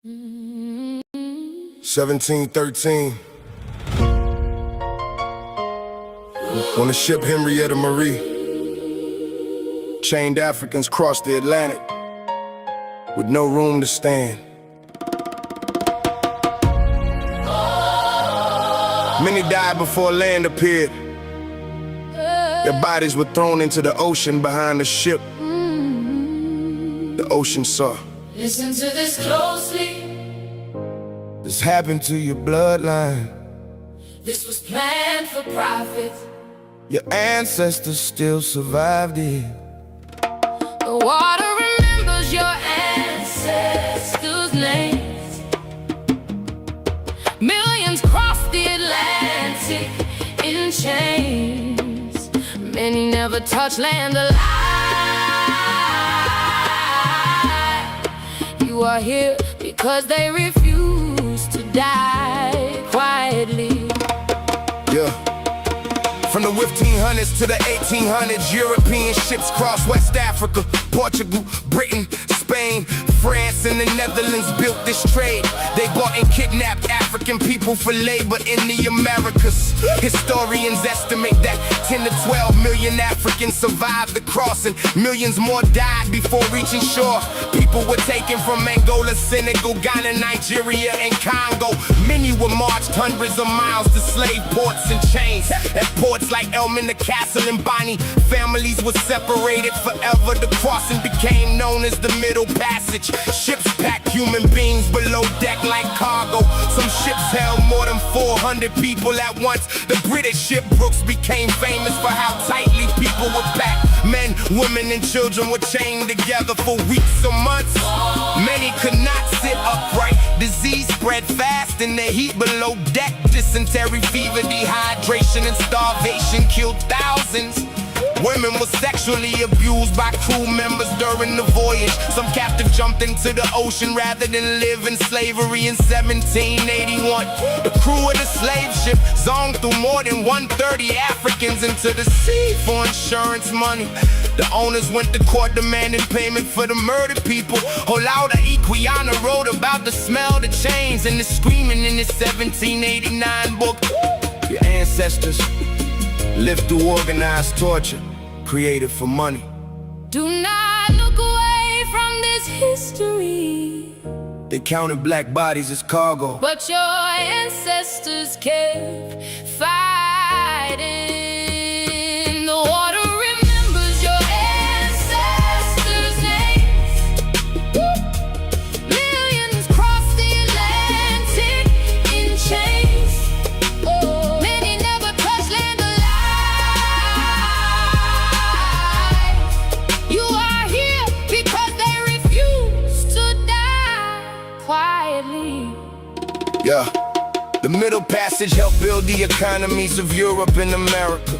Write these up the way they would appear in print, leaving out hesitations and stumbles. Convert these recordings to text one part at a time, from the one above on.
1713. On the ship Henrietta Marie, chained Africans crossed the Atlantic with no room to stand. Many died before land appeared. Their bodies were thrown into the ocean behind the ship. The ocean saw. Listen to this closely. This happened to your bloodline. This was planned for profit. Your ancestors still survived it. The water remembers your ancestors' names. Millions crossed the Atlantic in chains. Many never touched land alive. You are here because they refuse to die quietly. Yeah. From the 1500s to the 1800s, European ships crossed West Africa, Portugal, Britain, Spain, France, and the Netherlands built this trade. They bought and kidnapped African people for labor in the Americas. Historians estimate that 10 to 12 million Africans survived the crossing. Millions more died before reaching shore. People were taken from Angola, Senegal, Ghana, Nigeria, and Congo. Many were marched hundreds of miles to slave ports and chains. At ports like Elmina, Castle, and Bonny, families were separated forever. The crossing became known as the Middle Passage. Ships packed human beings below deck like cargo. Some ships held more than 400 people at once. The British ship Brooks became famous for how tightly people were packed. Men, women, and children were chained together for weeks or months. Many could not sit upright. Disease spread fast in the heat below deck. Dysentery, fever, dehydration, and starvation killed thousands. Women were sexually abused by crew members during the voyage. Some captive jumped into the ocean rather than live in slavery in 1781. The crew of the slave ship zoned through more than 130 Africans into the sea for insurance money. The owners went to court demanding payment for the murdered people. Olaudah Equiano wrote about the smell, the chains, and the screaming in his 1789 book. Your ancestors lived through organized torture, created for money. Do not look away from this history. They counted black bodies as cargo. But your ancestors kept fighting. The water remembers your ancestors' names. Millions crossed the Atlantic in chains. Many never touched land alive. You are here because they refuse to die quietly. Yeah. The Middle Passage helped build the economies of Europe and America.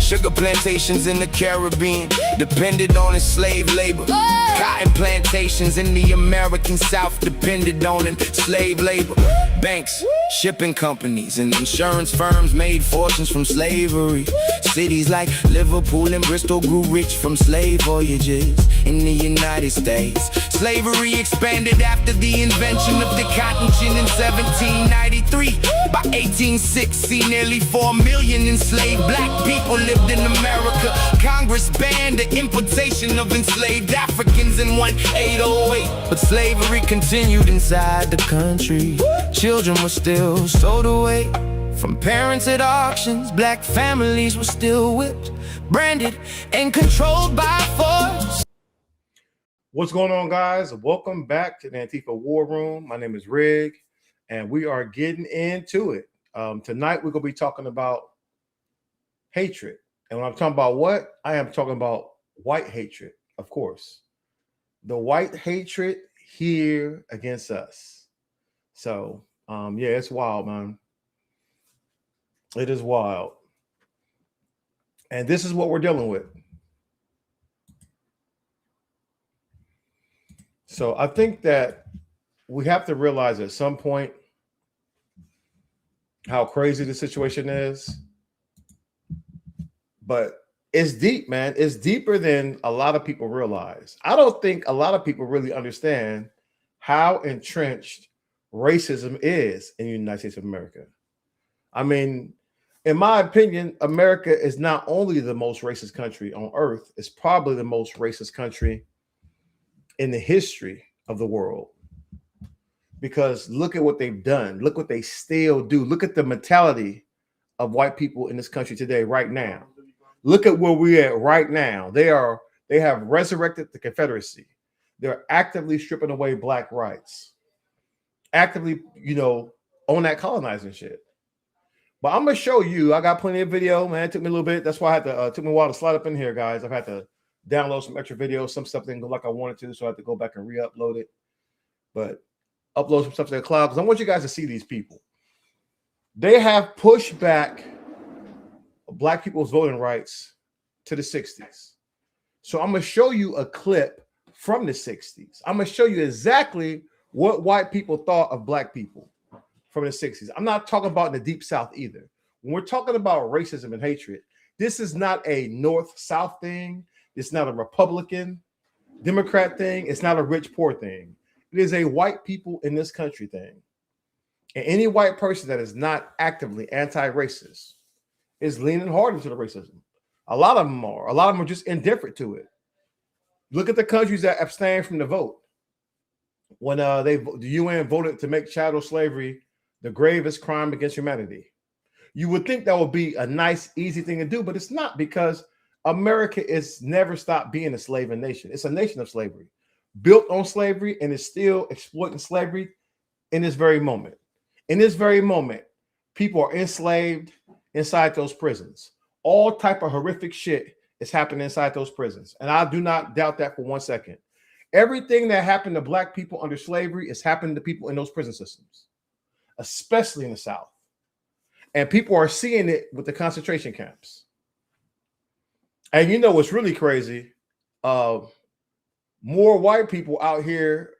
Sugar plantations in the Caribbean depended on enslaved labor. Cotton plantations in the American South depended on enslaved labor. Banks, shipping companies, and insurance firms made fortunes from slavery. Cities like Liverpool and Bristol grew rich from slave voyages in the United States. Slavery expanded after the invention of the cotton gin in 1793. By 1860, nearly 4 million enslaved black people lived in America. Congress banned the importation of enslaved Africans in 1808. But slavery continued inside the country. Children were still sold away from parents at auctions. Black families were still whipped, branded, and controlled by force. What's going on, guys? Welcome back to the Antifa War Room. My name is Rig, and we are getting into it. Tonight, we're going to be talking about hatred. And when I'm talking about what, I am talking about white hatred, of course. The white hatred here against us. So, yeah, it's wild, man. It is wild. And this is what we're dealing with. So I think that we have to realize at some point how crazy the situation is. But it's deep, man. It's deeper than a lot of people realize. I don't think a lot of people really understand how entrenched racism is in the United States of America. I mean, in my opinion, America is not only the most racist country on earth, it's probably the most racist country in the history of the world. Because look at what they've done. Look what they still do. Look at the mentality of white people in this country today, right now. Look at where we're at right now. They have resurrected the Confederacy. They're actively stripping away black rights. Actively, on that colonizing shit. But I'm gonna show you. I got plenty of video, man. It took me a little bit. That's why I had to took me a while to slide up in here, guys. I've had to download some extra videos. Some stuff didn't go like I wanted to, so I had to go back and re-upload it. But upload some stuff to the cloud because I want you guys to see these people. They have pushed back black people's voting rights to the 60s. So I'm gonna show you a clip from the 60s. I'm gonna show you exactly what white people thought of black people from the 60s. I'm not talking about in the deep South either. When we're talking about racism and hatred, this is not a North-South thing. It's not a Republican, Democrat thing. It's not a rich-poor thing. It is a white people in this country thing. And any white person that is not actively anti-racist is leaning hard into the racism. A lot of them are. A lot of them are just indifferent to it. Look at the countries that abstain from the vote. When the UN voted to make chattel slavery the gravest crime against humanity. You would think that would be a nice, easy thing to do, but it's not, because America is never stopped being a slaving nation. It's a nation of slavery, built on slavery, and is still exploiting slavery in this very moment. In this very moment, people are enslaved inside those prisons. All type of horrific shit is happening inside those prisons. And I do not doubt that for 1 second. Everything that happened to black people under slavery is happening to people in those prison systems, especially in the South. And people are seeing it with the concentration camps. And you know what's really crazy? More white people out here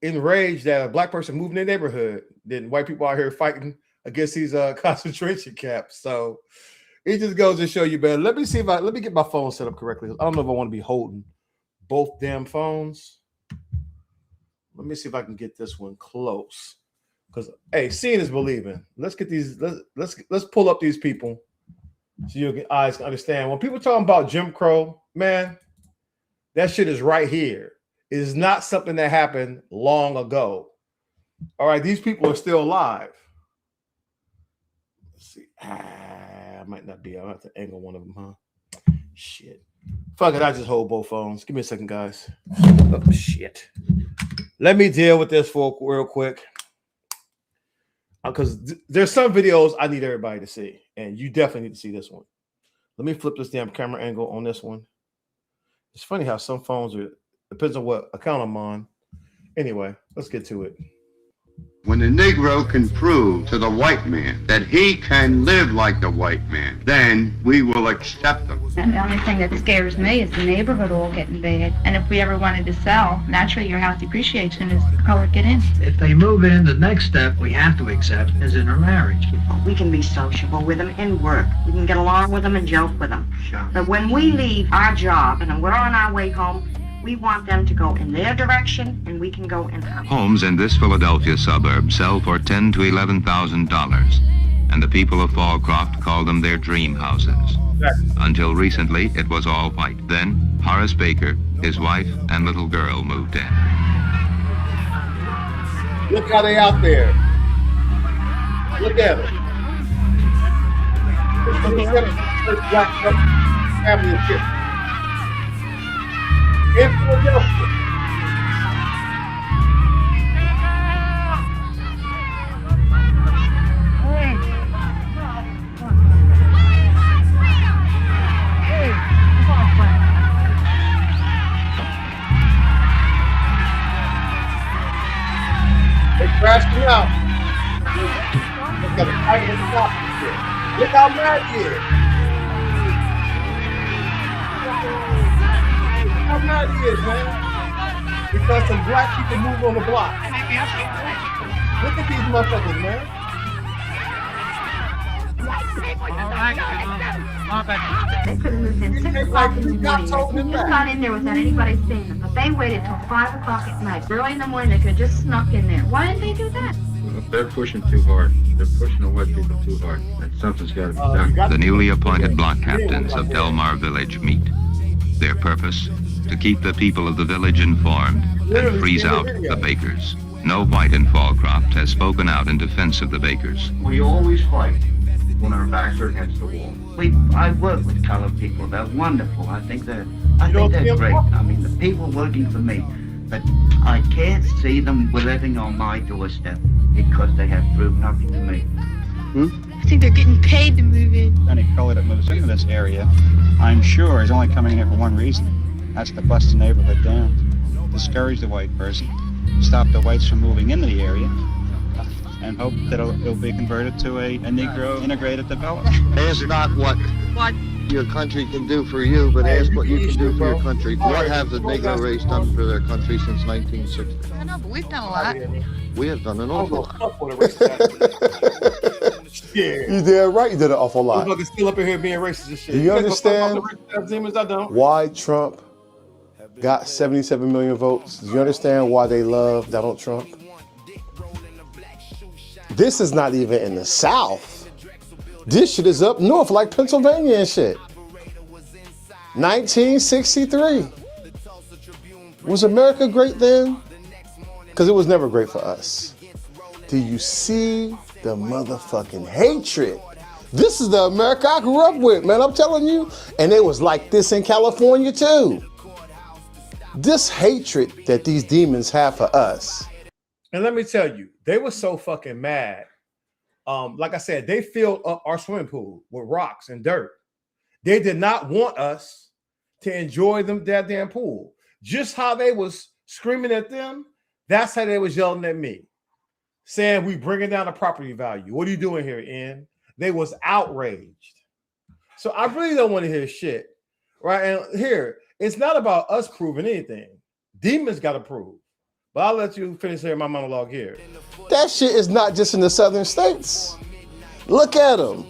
enraged that a black person moved in their neighborhood than white people out here fighting against these concentration camps. So it just goes to show you, man. Let me get my phone set up correctly. I don't know if I want to be holding both damn phones. Let me see if I can get this one close. Because hey, seeing is believing. Let's get these. Let's pull up these people so your eyes can understand. When people talking about Jim Crow, man, that shit is right here. It is not something that happened long ago. All right, these people are still alive. Let's see. I might not be. I'll have to angle one of them, huh? Shit. Fuck it. I just hold both phones. Give me a second, guys. Oh shit. Let me deal with this for real quick. Because there's some videos I need everybody to see, and you definitely need to see this one. Let me flip this damn camera angle on this one. It's funny how some phones are, depends on what account I'm on. Anyway, let's get to it. When the Negro can prove to the white man that he can live like the white man, then we will accept him. And the only thing that scares me is the neighborhood all getting bad. And if we ever wanted to sell, naturally your house depreciation is the colored get in. If they move in, the next step we have to accept is intermarriage. We can be sociable with them and work. We can get along with them and joke with them. Sure. But when we leave our job and we're on our way home, we want them to go in their direction, and we can go in ours. Homes in this Philadelphia suburb sell for $10,000 to $11,000, and the people of Fallcroft call them their dream houses. Until recently, it was all white. Then, Horace Baker, his wife, and little girl moved in. Look how they out there. Look at them. This black family of kids. In Philadelphia. They crashed me out. Look at the fight with the cops here. Look how mad he is. How mad he is, man. Because some black people move on the block. Look at these motherfuckers, man. They could have moved in 6 o'clock in the morning. They just got in there without anybody seeing them. But they waited till 5 o'clock at night. Early in the morning, they could have just snuck in there. Why didn't they do that? They're pushing too hard. They're pushing the white people too hard. And something's got to be done. The newly appointed block captains of Delmar Village meet. Their purpose? To keep the people of the village informed and freeze out the bakers. No white in Fallcroft has spoken out in defense of the bakers. We always fight when our backs are against the wall. I work with colored people. They're wonderful. I think they're great. I mean, the people working for me. But I can't see them living on my doorstep because they have proved nothing to me. I think they're getting paid to move in. Any color that moves into this area, I'm sure, is only coming here for one reason. That's to bust the neighborhood down, discourage the white person, stop the whites from moving into the area, and hope that it'll be converted to a Negro integrated development. Ask not what your country can do for you, but ask what you can do for your country. What have the Negro race done for their country since 1960? I know, but we've done a lot. We have done an awful lot. Yeah. You damn right you did an awful lot. Motherfuckers still up in here being racist and shit. Do you understand I don't. why Trump got 77 million votes? Do you understand why they love Donald Trump? This is not even in the South. This shit is up north like Pennsylvania and shit. 1963. Was America great then? Because it was never great for us. Do you see the motherfucking hatred? This is the America I grew up with, man, I'm telling you. And it was like this in California too. This hatred that these demons have for us. And let me tell you, they were so fucking mad. Like I said, they filled up our swimming pool with rocks and dirt. They did not want us to enjoy that damn pool. Just how they was screaming at them, that's how they was yelling at me, saying we bringing down the property value. What are you doing here, Ian? They was outraged. So I really don't want to hear shit, right? And here, it's not about us proving anything. Demons got to prove. But I'll let you finish here my monologue here. That shit is not just in the southern states. Look at them.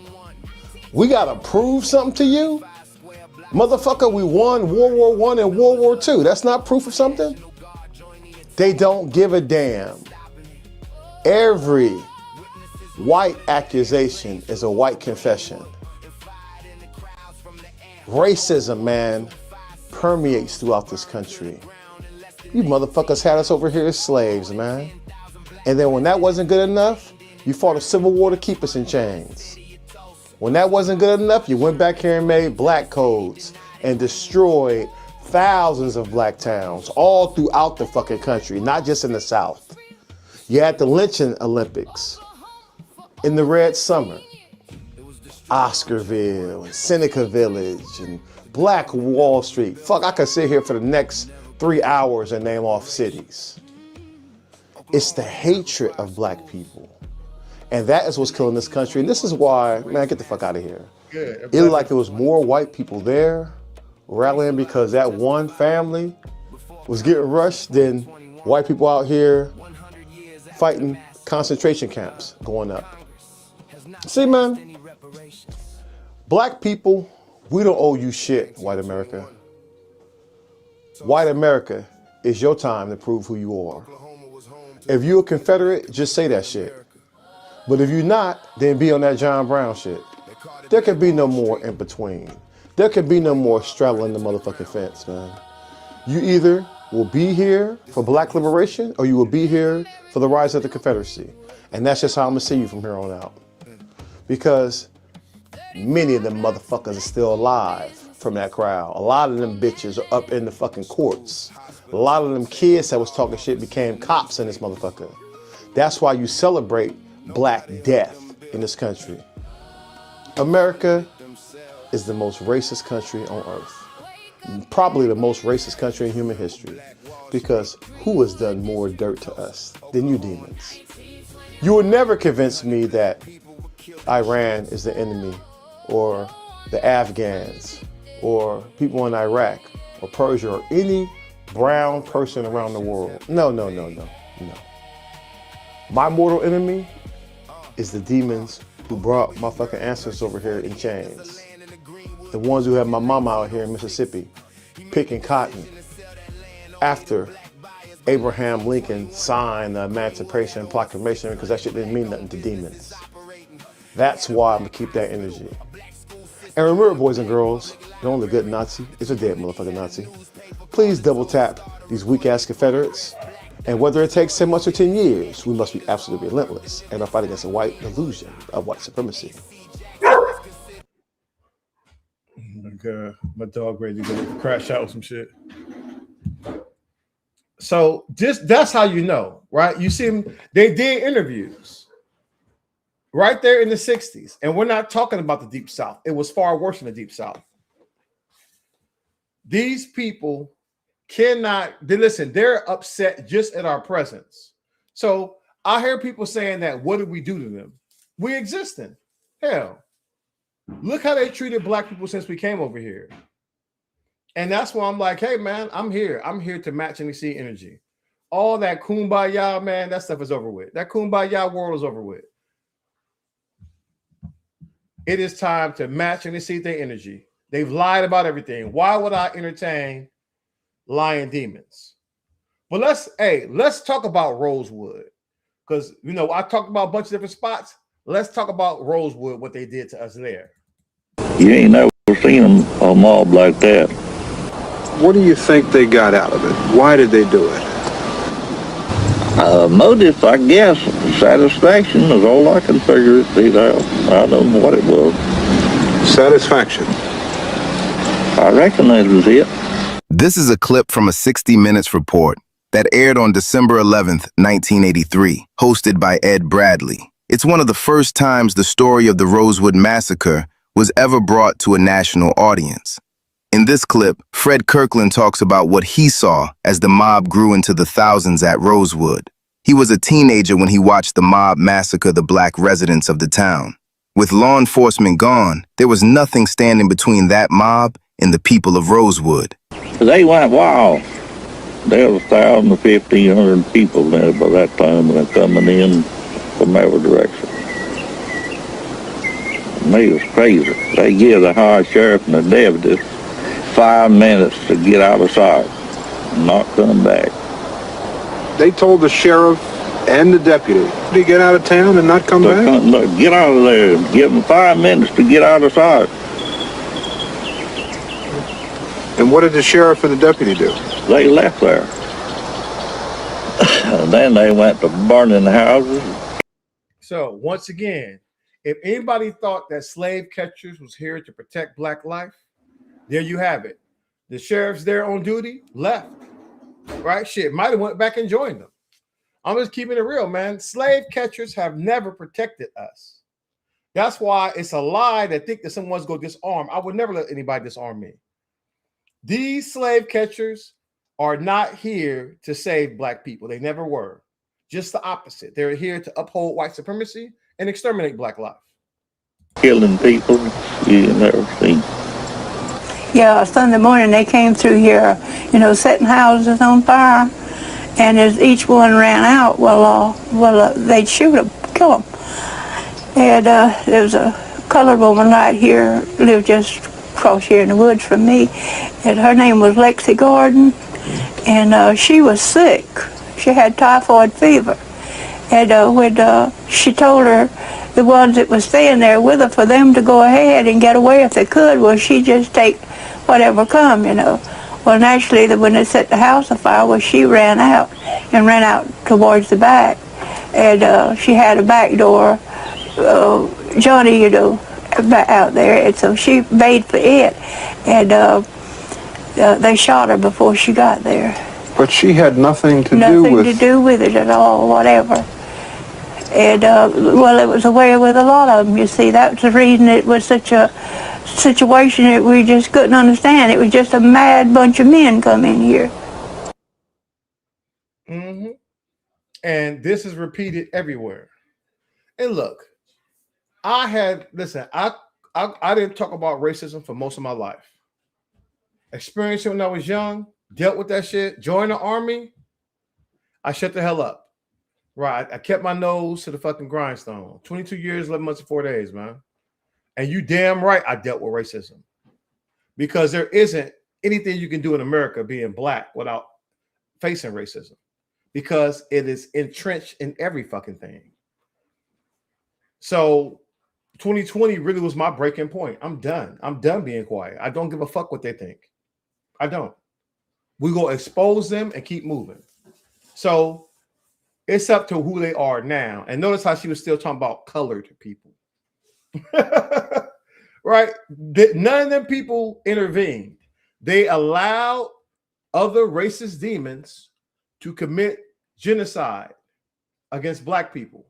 We gotta prove something to you? Motherfucker, we won World War I and World War II. That's not proof of something? They don't give a damn. Every white accusation is a white confession. Racism, man, permeates throughout this country. You motherfuckers had us over here as slaves, man. And then when that wasn't good enough, you fought a civil war to keep us in chains. When that wasn't good enough, you went back here and made black codes and destroyed thousands of black towns all throughout the fucking country, not just in the South. You had the lynching Olympics in the Red Summer, Oscarville and Seneca Village and Black Wall Street. Fuck, I could sit here for the next 3 hours and name off cities. It's the hatred of black people. And that is what's killing this country. And this is why, man, get the fuck out of here. Good. It looked like there was more white people there rallying because that one family was getting rushed than white people out here fighting concentration camps going up. See, man, black people, we don't owe you shit, white America. White America, it's your time to prove who you are. If you're a Confederate, just say that shit. But if you're not, then be on that John Brown shit. There can be no more in between. There can be no more straddling the motherfucking fence, man. You either will be here for black liberation or you will be here for the rise of the Confederacy. And that's just how I'm gonna see you from here on out. Because many of them motherfuckers are still alive from that crowd. A lot of them bitches are up in the fucking courts. A lot of them kids that was talking shit became cops in this motherfucker. That's why you celebrate Black death in this country. America is the most racist country on earth. Probably the most racist country in human history. Because who has done more dirt to us than you demons? You will never convince me that Iran is the enemy, or the Afghans, or people in Iraq, or Persia, or any brown person around the world. No. My mortal enemy is the demons who brought my fucking ancestors over here in chains. The ones who had my mama out here in Mississippi picking cotton after Abraham Lincoln signed the Emancipation Proclamation, because that shit didn't mean nothing to demons. That's why I'm gonna keep that energy. And remember, boys and girls, the only good Nazi is a dead motherfucking Nazi. Please double tap these weak ass Confederates. And whether it takes 10 months or 10 years, we must be absolutely relentless in our fight against the white delusion of white supremacy. Okay, my dog ready to go crash out with some shit. So that's how you know, right? You see them, they did interviews right there in the 60s. And we're not talking about the Deep South. It was far worse in the Deep South. These people listen, they're upset just at our presence. So I hear people saying that, what did we do to them? We existing. Hell, look how they treated black people since we came over here. And that's why I'm like, hey, man, I'm here. I'm here to match NEC energy. All that kumbaya, man, that stuff is over with. That kumbaya world is over with. It is time to match NEC their energy. They've lied about everything. Why would I entertain lying demons? But let's talk about Rosewood. Because, I talked about a bunch of different spots. Let's talk about Rosewood, what they did to us there. You ain't never seen a mob like that. What do you think they got out of it? Why did they do it? Motive, I guess. Satisfaction is all I can figure it out. I don't know what it was. Satisfaction. I reckon that was it. This is a clip from a 60 Minutes report that aired on December 11th, 1983, hosted by Ed Bradley. It's one of the first times the story of the Rosewood Massacre was ever brought to a national audience. In this clip, Fred Kirkland talks about what he saw as the mob grew into the thousands at Rosewood. He was a teenager when he watched the mob massacre the black residents of the town. With law enforcement gone, there was nothing standing between that mob and the people of Rosewood. They went wild. There was 1,000 to 1,500 people there by that time when they're coming in from every direction. And they was crazy. They give the high sheriff and the deputies 5 minutes to get out of sight and not come back. They told the sheriff and the deputy to get out of town and not come back? Look, get out of there. Give them 5 minutes to get out of sight. And what did the sheriff and the deputy do? They left there. And then they went to burning houses. So once again, if anybody thought that slave catchers was here to protect black life, there you have it. The sheriff's there on duty, left. Right? Shit, might have went back and joined them. I'm just keeping it real, man. Slave catchers have never protected us. That's why it's a lie that think that someone's going to disarm. I would never let anybody disarm me. These slave catchers are not here to save black people. They never were. Just the opposite. They're here to uphold white supremacy and exterminate black life. Killing people you never seen. Yeah, Sunday morning they came through here, setting houses on fire, and as each one ran out, they'd shoot them, kill them. And there was a colored woman right here, lived just across here in the woods from me, and her name was Lexi Gordon, and she was sick. She had typhoid fever, and when she told the ones that was staying there with her for them to go ahead and get away if they could, well, she just take whatever come, Well, naturally, when they set the house afire, she ran out towards the back, and she had a back door, Johnny, out there, and so she made for it, and they shot her before she got there. But she had nothing to do with it at all, whatever. And, it was the way with a lot of them, you see. That's the reason it was such a situation that we just couldn't understand. It was just a mad bunch of men come in here. Mm-hmm. And this is repeated everywhere. And look, I didn't talk about racism for most of my life. Experienced it when I was young, dealt with that shit, joined the army, I shut the hell up. Right. I kept my nose to the fucking grindstone. 22 years, 11 months, and 4 days, man. And you damn right I dealt with racism. Because there isn't anything you can do in America being black without facing racism. Because it is entrenched in every fucking thing. So 2020 really was my breaking point. I'm done. I'm done being quiet. I don't give a fuck what they think. I don't. We go expose them and keep moving. So it's up to who they are now. And notice how she was still talking about colored people. Right? None of them people intervened. They allowed other racist demons to commit genocide against black people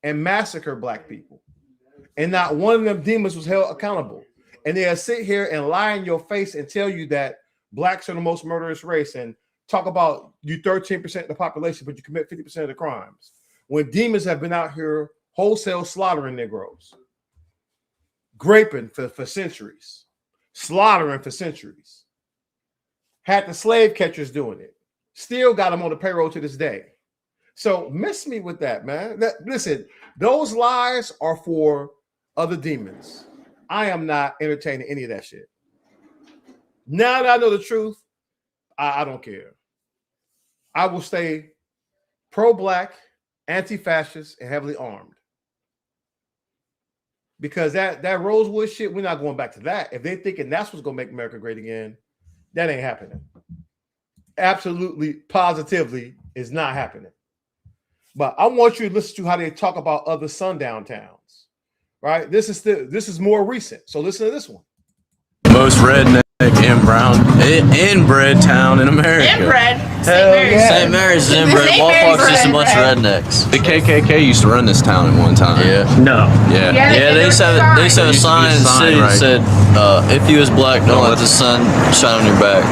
and massacre black people. And not one of them demons was held accountable. And they'll sit here and lie in your face and tell you that blacks are the most murderous race and talk about you 13% of the population, but you commit 50% of the crimes. When demons have been out here wholesale slaughtering Negroes, graping for centuries, slaughtering for centuries. Had the slave catchers doing it. Still got them on the payroll to this day. So miss me with that, man. Listen, those lies are for other demons. I am not entertaining any of that shit. Now that I know the truth, I don't care. I will stay pro-black, anti-fascist, and heavily armed. Because that Rosewood shit, we're not going back to that. If they're thinking that's what's going to make America great again, that ain't happening. Absolutely, positively, is not happening. But I want you to listen to how they talk about other sundown towns, right? This is more recent. So listen to this one. Most redneck inbred town in America. Inbred? St. Mary's is inbred. Walpock's just a bunch of rednecks. The KKK used to run this town at one time. Yeah. No. Yeah. Yeah, they used to have a sign in the city that said, if you was black, don't let the sun shine on your back.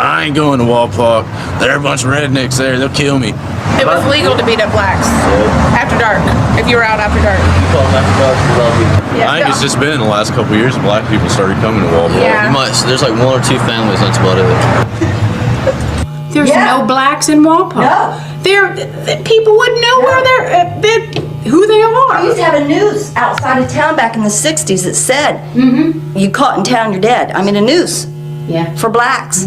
I ain't going to Walpock. There are a bunch of rednecks there. They'll kill me. It was legal to beat up blacks after dark, if you were out after dark. Yeah, I think it's just been in the last couple of years black people started coming to Walpock. Yeah. There's like 1 or 2 families, that's about it. There's no blacks in Walpock. No. People wouldn't know who they are. We used to have a noose outside of town back in the 60s that said, you caught in town, you're dead. I mean, a noose. Yeah. For blacks.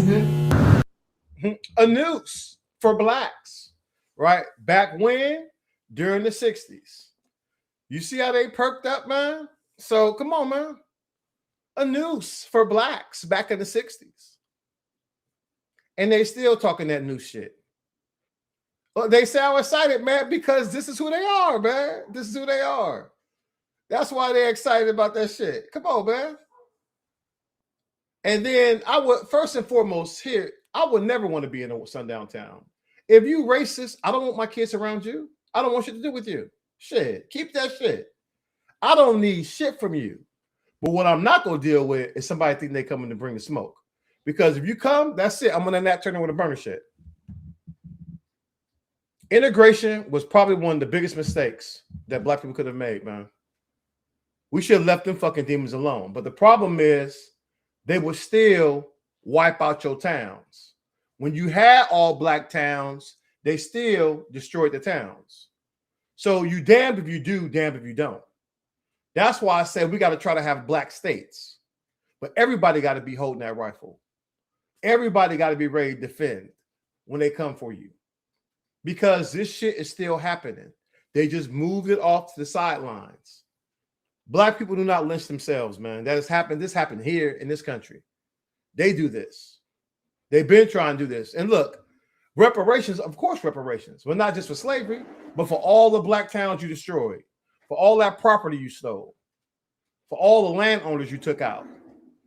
A noose for blacks, right? Back when? During the 60s. You see how they perked up, man? So come on, man. A noose for blacks back in the 60s. And they still talking that new shit. Well, they sound excited, man, because this is who they are, man. This is who they are. That's why they're excited about that shit. Come on, man. And then I would, first and foremost, here, I would never want to be in a sundown town. If you racist, I don't want my kids around you. I don't want shit to do with you. Shit, keep that shit. I don't need shit from you. But what I'm not going to deal with is somebody thinking they coming to bring the smoke. Because if you come, that's it. I'm going to not turn in with a burner shit. Integration was probably one of the biggest mistakes that black people could have made, man. We should have left them fucking demons alone. But the problem is they would still wipe out your towns. When you had all black towns, they still destroyed the towns. So you damned if you do, damned if you don't. That's why I said we got to try to have black states. But everybody got to be holding that rifle. Everybody got to be ready to defend when they come for you. Because this shit is still happening. They just moved it off to the sidelines. Black people do not lynch themselves, man. That has happened. This happened here in this country. They do this. They've been trying to do this. And look, reparations, of course, reparations, but not just for slavery, but for all the black towns you destroyed, for all that property you stole, for all the landowners you took out,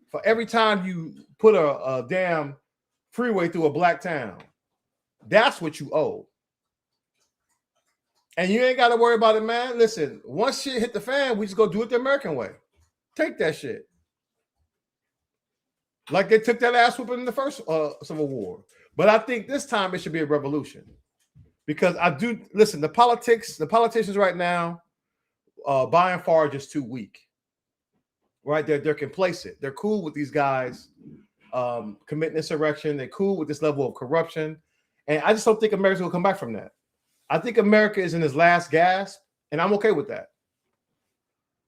for every time you put a damn freeway through a black town. That's what you owe. And you ain't got to worry about it, man. Listen, once shit hit the fan, we just go do it the American way. Take that shit. Like they took that ass whooping in the first Civil War. But I think this time it should be a revolution. Because I do, listen, the politicians right now, by and far, are just too weak. Right? They're complacent. They're cool with these guys committing insurrection. They're cool with this level of corruption. And I just don't think Americans will come back from that. I think America is in its last gasp, and I'm okay with that.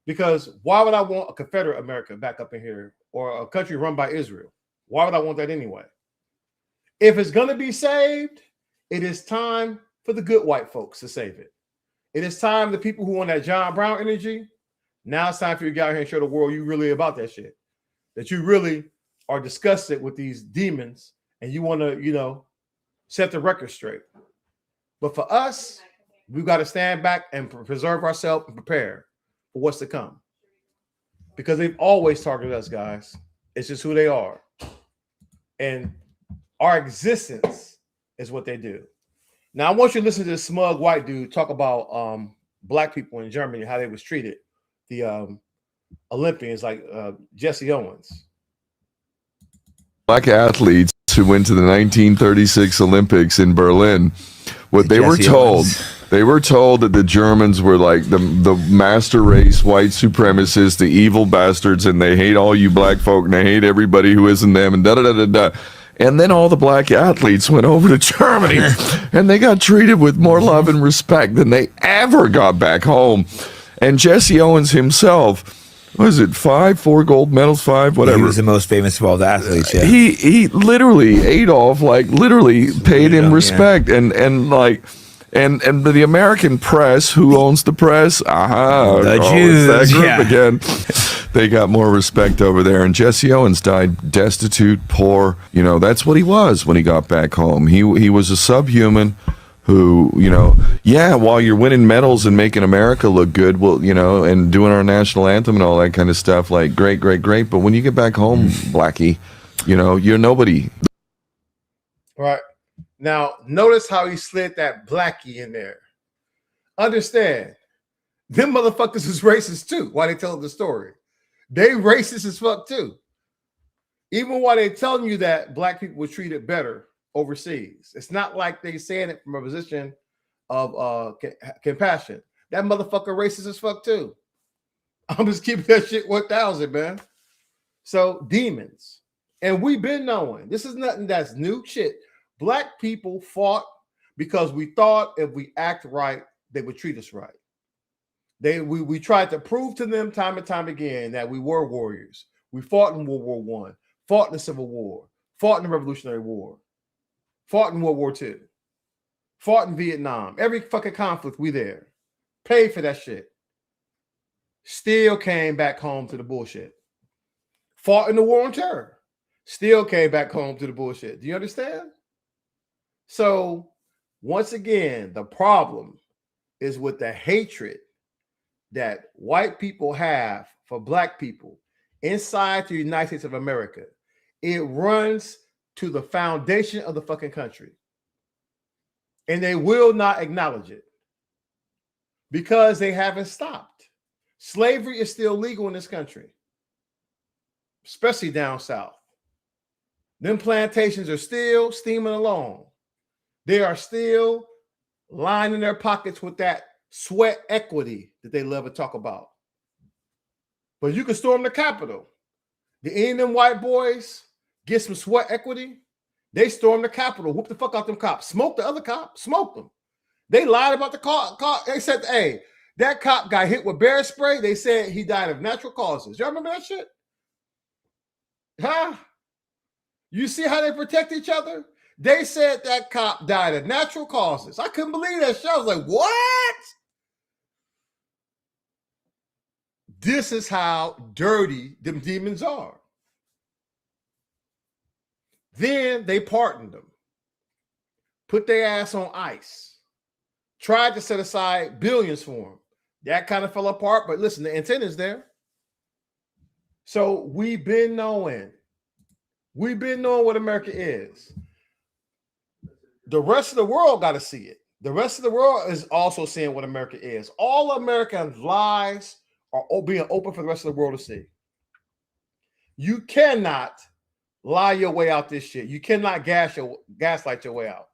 Because why would I want a Confederate America back up in here or a country run by Israel? Why would I want that anyway? If it's going to be saved, it is time for the good white folks to save it. It is time the people who want that John Brown energy. Now it's time for you to get out here and show the world you really about that shit. That you really are disgusted with these demons and you want to, you know, set the record straight. But for us, we've got to stand back and preserve ourselves and prepare for what's to come. Because they've always targeted us, guys. It's just who they are. And our existence is what they do. Now, I want you to listen to this smug white dude talk about black people in Germany, how they was treated. The Olympians like Jesse Owens. Black athletes who went to the 1936 Olympics in Berlin, what they were told, they were told that the Germans were like the master race, white supremacists, the evil bastards, and they hate all you black folk, and they hate everybody who isn't them, and da-da-da-da-da. And then all the black athletes went over to Germany, and they got treated with more love and respect than they ever got back home. And Jesse Owens himself, was it 4 gold medals, 5, whatever. He was the most famous of all the athletes. Yeah. He literally, Adolf, like literally paid him respect, and the American press, who owns the press? The Jews, that group again. They got more respect over there. And Jesse Owens died destitute, poor. You know, that's what he was when he got back home. He was a subhuman who, you know, yeah, while you're winning medals and making America look good, well, you know, and doing our national anthem and all that kind of stuff, like great. But when you get back home, Blackie, you know, you're nobody. All right. Now, notice how he slid that Blackie in there. Understand, them motherfuckers is racist too. Why they tell the story? They racist as fuck too. Even while they telling you that black people were treated better overseas, it's not like they saying it from a position of compassion. That motherfucker racist as fuck too. I'm just keeping that shit 1,000, man. So demons, and we've been knowing this is nothing that's new shit. Black people fought because we thought if we act right, they would treat us right. We tried to prove to them time and time again that we were warriors. We fought in World War I, fought in the Civil War, fought in the Revolutionary War, fought in World War II, fought in Vietnam. Every fucking conflict, we there. Paid for that shit. Still came back home to the bullshit. Fought in the War on Terror. Still came back home to the bullshit. Do you understand? So, once again, the problem is with the hatred that white people have for black people inside the United States of America. It runs to the foundation of the fucking country. And they will not acknowledge it because they haven't stopped. Slavery is still legal in this country, especially down south. Them plantations are still steaming along. They are still lining their pockets with that sweat equity that they love to talk about. But you can storm the Capitol. The any of them white boys get some sweat equity, they storm the Capitol, whoop the fuck out them cops, smoke the other cop, smoke them. They lied about the car. They said, hey, that cop got hit with bear spray. They said he died of natural causes. Y'all remember that shit? Huh? You see how they protect each other? They said that cop died of natural causes. I couldn't believe that shit. I was like, what? This is how dirty them demons are. Then they pardoned them, put their ass on ice, tried to set aside billions for them. That kind of fell apart, but listen, the intent is there. So we've been knowing what America is. The rest of the world got to see it. The rest of the world is also seeing what America is. All American lies are being open for the rest of the world to see. You cannot lie your way out this shit. You cannot gaslight your way out.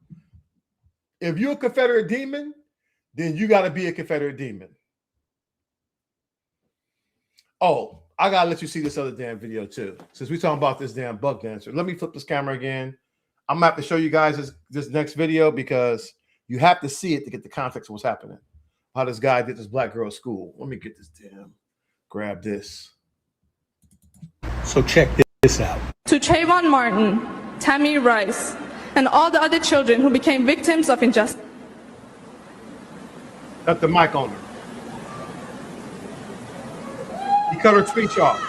If you're a Confederate demon, then you got to be a Confederate demon. Oh, I got to let you see this other damn video too. Since we're talking about this damn bug dancer. Let me flip this camera again. I'm going to have to show you guys this next video because You have to see it to get the context of what's happening. How this guy did this black girl at school. Let me get this grab this. So check this out. To Trayvon Martin, Tamir Rice, and all the other children who became victims of injustice. Cut the mic on her. He cut her speech off.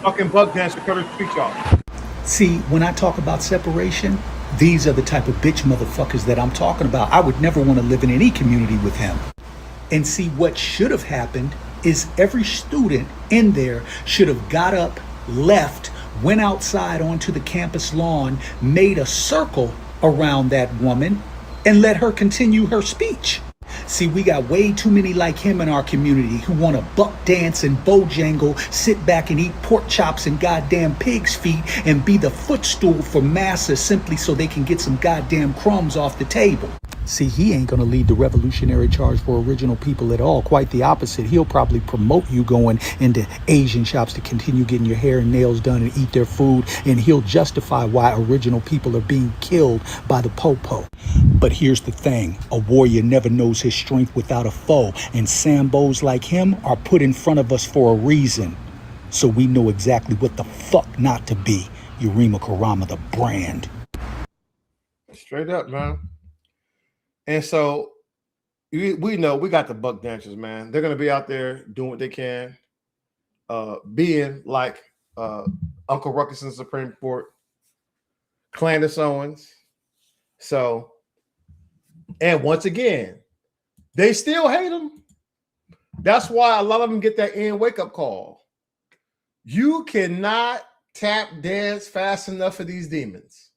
Fucking bug dancer cut her speech off. See, when I talk about separation, these are the type of bitch motherfuckers that I'm talking about. I would never want to live in any community with him. And see, what should have happened is every student in there should have got up, left, went outside onto the campus lawn, made a circle around that woman, and let her continue her speech. See, we got way too many like him in our community who want to buck dance and bojangle, sit back and eat pork chops and goddamn pig's feet and be the footstool for masses simply so they can get some goddamn crumbs off the table. See, he ain't gonna lead the revolutionary charge for original people at all. Quite the opposite. He'll probably promote you going into Asian shops to continue getting your hair and nails done and eat their food, and he'll justify why original people are being killed by the popo. But here's the thing, a warrior never knows his strength without a foe, and Sambos like him are put in front of us for a reason. So we know exactly what the fuck not to be. Yurima Karama, the brand. Straight up, man. And so we know we got the buck dancers, man. They're gonna be out there doing what they can, being like Uncle Ruckus in the Supreme Court, Candace Owens. So, and once again, they still hate them. That's why a lot of them get that end wake-up call. You cannot tap dance fast enough for these demons.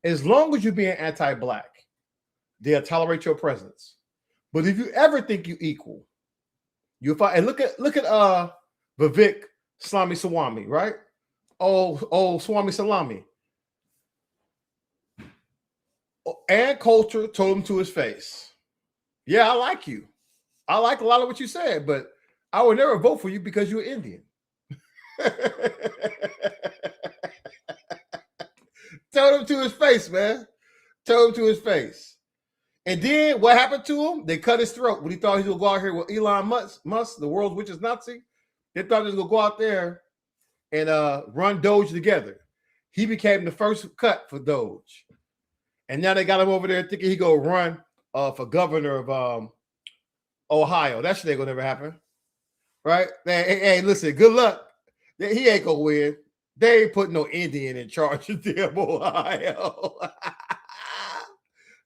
As long as you're being anti-black, they'll tolerate your presence. But if you ever think you equal, you'll find, and look at Vivek Swami, right? Oh, Swami Salami. And culture told him to his face, yeah, I like you. I like a lot of what you said, but I would never vote for you because you're Indian. Told him to his face, man. Told him to his face. And then what happened to him? They cut his throat when he thought he was going to go out here with Elon Musk, the world's richest Nazi. They thought he was going to go out there and run Doge together. He became the first cut for Doge. And now they got him over there thinking he going to run for governor of Ohio. That shit ain't going to never happen. Right? Hey, listen, good luck. He ain't going to win. They ain't putting no Indian in charge of damn Ohio.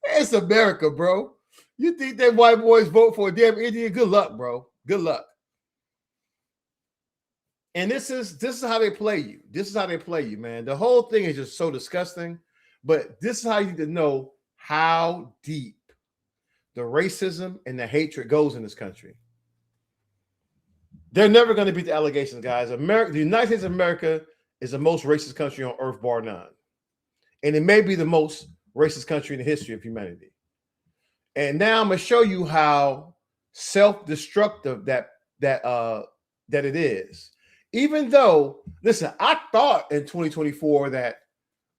It's America, bro. You think that white boys vote for a damn Indian? Good luck, bro. Good luck. And this is how they play you. This is how they play you, man. The whole thing is just so disgusting. But this is how you need to know how deep the racism and the hatred goes in this country. They're never going to beat the allegations, guys. The United States of America is the most racist country on earth, bar none. And it may be the most racist country in the history of humanity. And now I'm going to show you how self-destructive that it is. Even though, listen, I thought in 2024 that,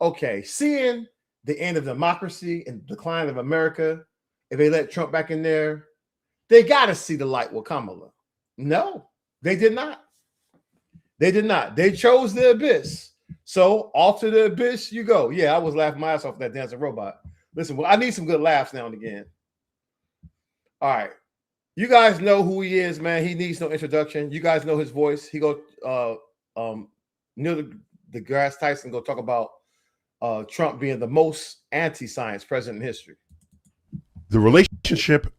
okay, seeing the end of democracy and decline of America, if they let Trump back in there, they got to see the light with Kamala. No, they did not. They did not. They chose the abyss. So off to the abyss you go. Yeah, I was laughing my ass off that dancing robot. Listen, well, I need some good laughs now and again. All right. You guys know who he is, man. He needs no introduction. You guys know his voice. He go Neil deGrasse Tyson go talk about Trump being the most anti-science president in history. The relationship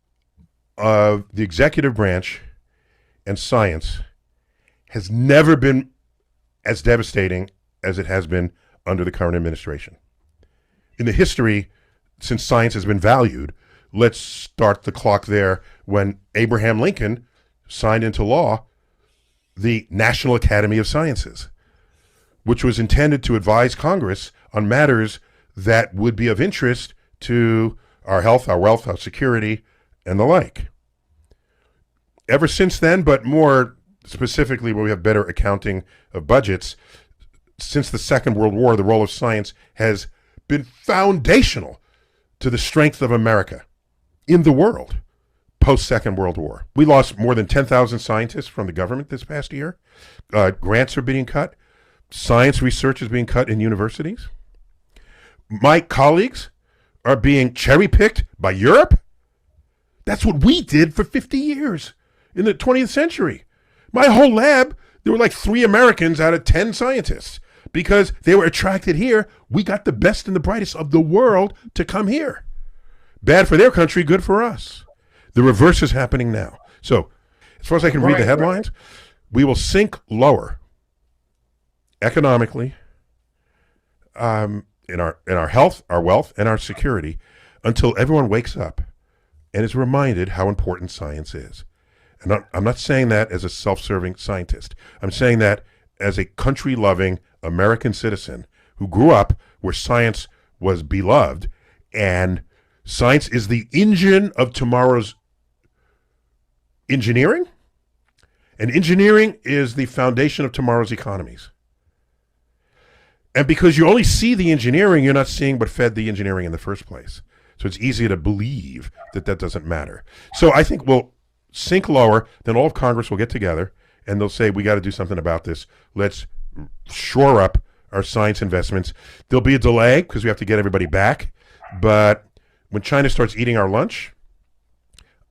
of the executive branch and science has never been as devastating as it has been under the current administration. In the history, since science has been valued, let's start the clock there when Abraham Lincoln signed into law the National Academy of Sciences, which was intended to advise Congress on matters that would be of interest to our health, our wealth, our security, and the like. Ever since then, but more specifically where we have better accounting of budgets, since the Second World War, the role of science has been foundational to the strength of America in the world post-Second World War. We lost more than 10,000 scientists from the government this past year. Grants are being cut. Science research is being cut in universities. My colleagues are being cherry-picked by Europe. That's what we did for 50 years in the 20th century. My whole lab, there were like 3 Americans out of 10 scientists because they were attracted here. We got the best and the brightest of the world to come here. Bad for their country, good for us. The reverse is happening now. So, as far as I can read the headlines, we will sink lower economically, in our health, our wealth, and our security until everyone wakes up and is reminded how important science is. And I'm not saying that as a self-serving scientist. I'm saying that as a country-loving American citizen who grew up where science was beloved, and science is the engine of tomorrow's engineering, and engineering is the foundation of tomorrow's economies. And because you only see the engineering, you're not seeing what fed the engineering in the first place. So it's easy to believe that that doesn't matter. So I think we'll sink lower, then all of Congress will get together and they'll say, we got to do something about this. Let's shore up our science investments. There'll be a delay because we have to get everybody back. But when China starts eating our lunch,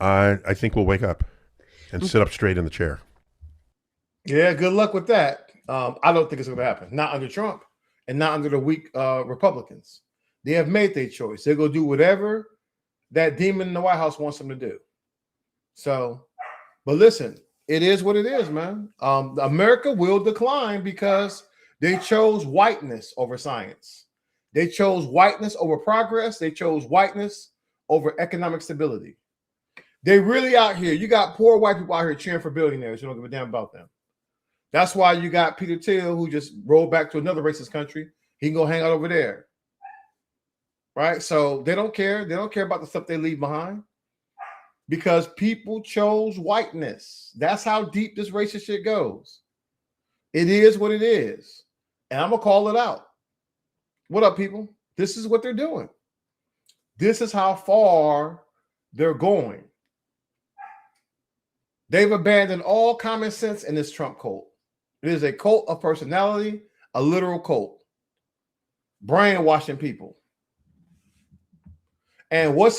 I think we'll wake up and sit up straight in the chair. Yeah, good luck with that. I don't think it's going to happen. Not under Trump and not under the weak Republicans. They have made their choice. They're going to do whatever that demon in the White House wants them to do. So, but listen, it is what it is, man. America will decline because they chose whiteness over science. They chose whiteness over progress. They chose whiteness over economic stability. They really out here. You got poor white people out here cheering for billionaires who don't give a damn about them. That's why you got Peter Thiel, who just rolled back to another racist country. He can go hang out over there. Right? So they don't care. They don't care about the stuff they leave behind because people chose whiteness. That's how deep this racist shit goes. It is what it is. And I'm going to call it out. What up, people? This is what they're doing. This is how far they're going. They've abandoned all common sense in this Trump cult. It is a cult of personality, a literal cult. Brainwashing people. And what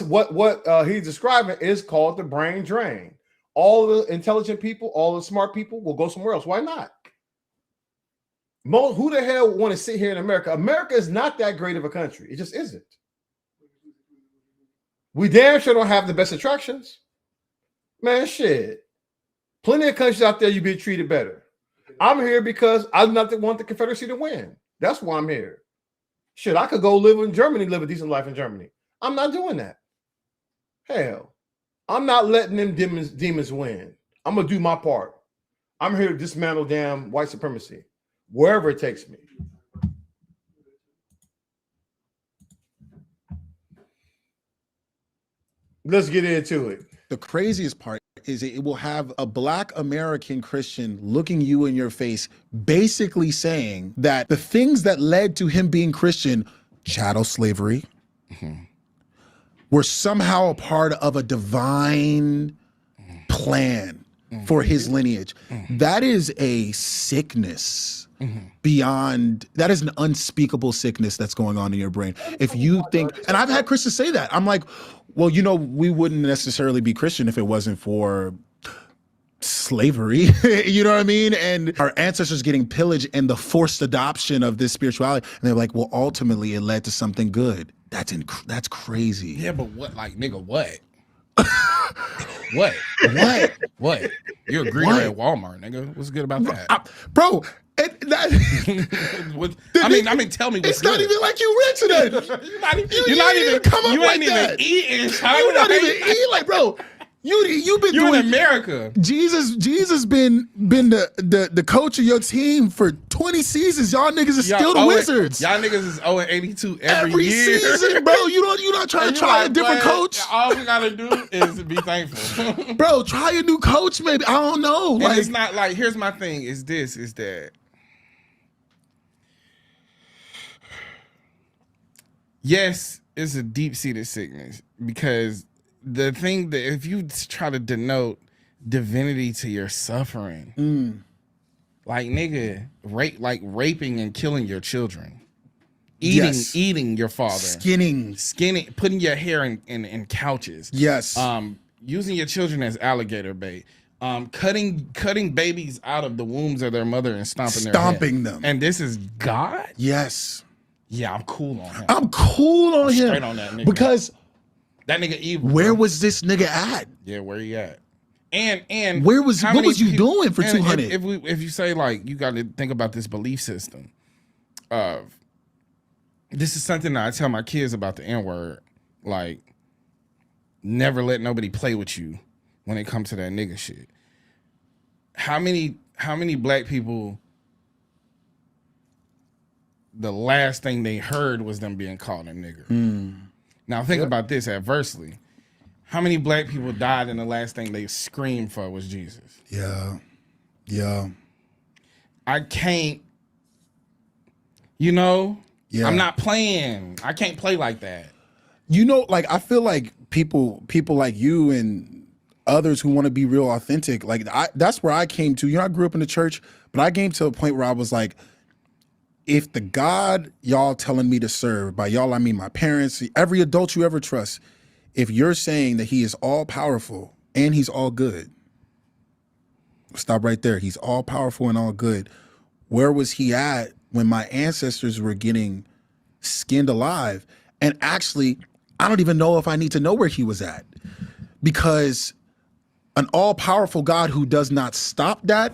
he's describing is called the brain drain. All the intelligent people, all the smart people will go somewhere else. Why not? Who the hell want to sit here in America? America is not that great of a country. It just isn't. We damn sure don't have the best attractions. Man, shit. Plenty of countries out there you be treated better. I'm here because I do not want the Confederacy to win. That's why I'm here. Shit, I could go live in Germany, live a decent life in Germany. I'm not doing that. Hell, I'm not letting them demons win. I'm going to do my part. I'm here to dismantle damn white supremacy, wherever it takes me. Let's get into it. The craziest part is it will have a Black American Christian looking you in your face, basically saying that the things that led to him being Christian, chattel slavery, were somehow a part of a divine plan for his lineage. That is a sickness beyond, that is an unspeakable sickness that's going on in your brain. If you think, and I've had Christians say that, I'm like, well, you know, we wouldn't necessarily be Christian if it wasn't for slavery, you know what I mean? And our ancestors getting pillaged and the forced adoption of this spirituality. And they're like, well, ultimately it led to something good. That's crazy. Yeah, but what, like, nigga, what? What? You're a greeter at Walmart, nigga. What's good about that? Bro, I mean, tell me what's it's not good. even like you rich then. You're not even come up you like ain't even that. eating. You're not even eating, like, bro. You've been You're doing in America. Jesus been the coach of your team for 20 seasons. Y'all niggas is still the Wizards. Y'all niggas is 0-82 every year. Season, bro. You're not trying to try a different coach. All we gotta do is be thankful. Bro, try a new coach, maybe. I don't know. And it's not like, here's my thing, is that Yes, it's a deep-seated sickness, because the thing that if you try to denote divinity to your suffering, like nigga, raping and killing your children, eating your father, skinning, putting your hair in couches, using your children as alligator bait, cutting babies out of the wombs of their mother and stomping them. And this is God? Yes. Yeah, I'm cool on him. I'm cool on him. Straight on that nigga. Because that nigga evil. Where was this nigga at? Yeah, where he at? And what was you doing for 200? If you say, like, you got to think about this belief system of, this is something that I tell my kids about the N-word, like, never let nobody play with you when it comes to that nigga shit. How many black people, the last thing they heard was them being called a nigger? Now think about this adversely. How many black people died and the last thing they screamed for was Jesus? Yeah. I can't, I'm not playing. I can't play like that. Like, I feel like people like you and others who want to be real authentic, like that's where I came to. I grew up in the church, but I came to a point where I was like, if the God y'all telling me to serve, by y'all I mean my parents, every adult you ever trust, if you're saying that he is all powerful and he's all good, stop right there. He's all powerful and all good. Where was he at when my ancestors were getting skinned alive? And actually, I don't even know if I need to know where he was at, because an all-powerful God who does not stop that,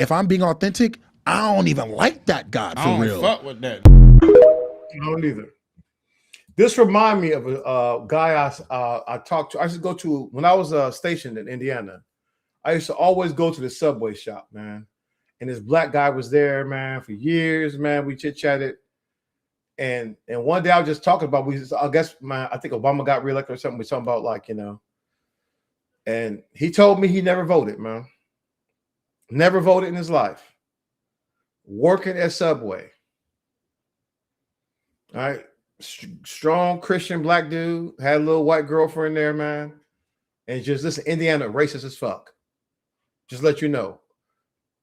if I'm being authentic, I don't even like that God for real. I don't fuck with that. I don't either. This remind me of a guy I talked to. I used to go to, when I was stationed in Indiana, I used to always go to the Subway shop, man. And this black guy was there, man, for years, man. We chit-chatted. And one day I was just talking about, I think Obama got reelected or something. We talking about, like, and he told me he never voted, man. Never voted in his life. Working at Subway. All right. Strong Christian black dude. Had a little white girlfriend there, man. And just, listen, Indiana racist as fuck. Just let you know.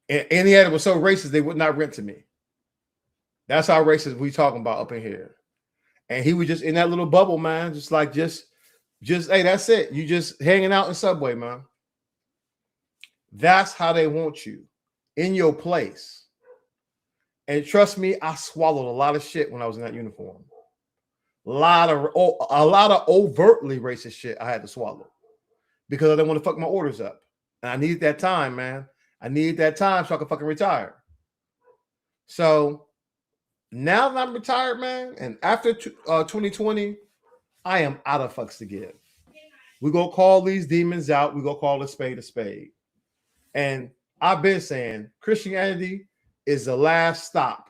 And Indiana was so racist, they would not rent to me. That's how racist we talking about up in here. And he was just in that little bubble, man. Just hey, that's it. You just hanging out in Subway, man. That's how they want you, in your place. And trust me, I swallowed a lot of shit when I was in that uniform. A lot of overtly racist shit I had to swallow because I didn't want to fuck my orders up. And I needed that time, man. I needed that time so I could fucking retire. So now that I'm retired, man, and after 2020, I am out of fucks to give. We're going to call these demons out. We're going to call a spade a spade. And I've been saying Christianity is the last stop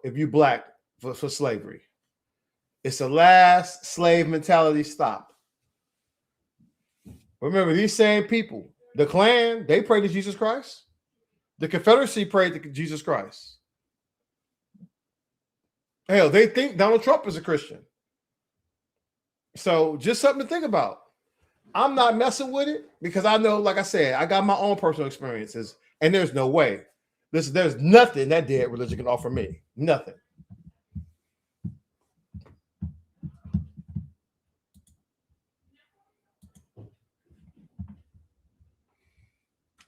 if you black for slavery. It's the last slave mentality stop. Remember, these same people, the Klan, they prayed to Jesus Christ. The Confederacy prayed to Jesus Christ. Hell, they think Donald Trump is a Christian. So just something to think about. I'm not messing with it because I know, like I said, I got my own personal experiences, and there's no way. Listen, there's nothing that dead religion can offer me. Nothing.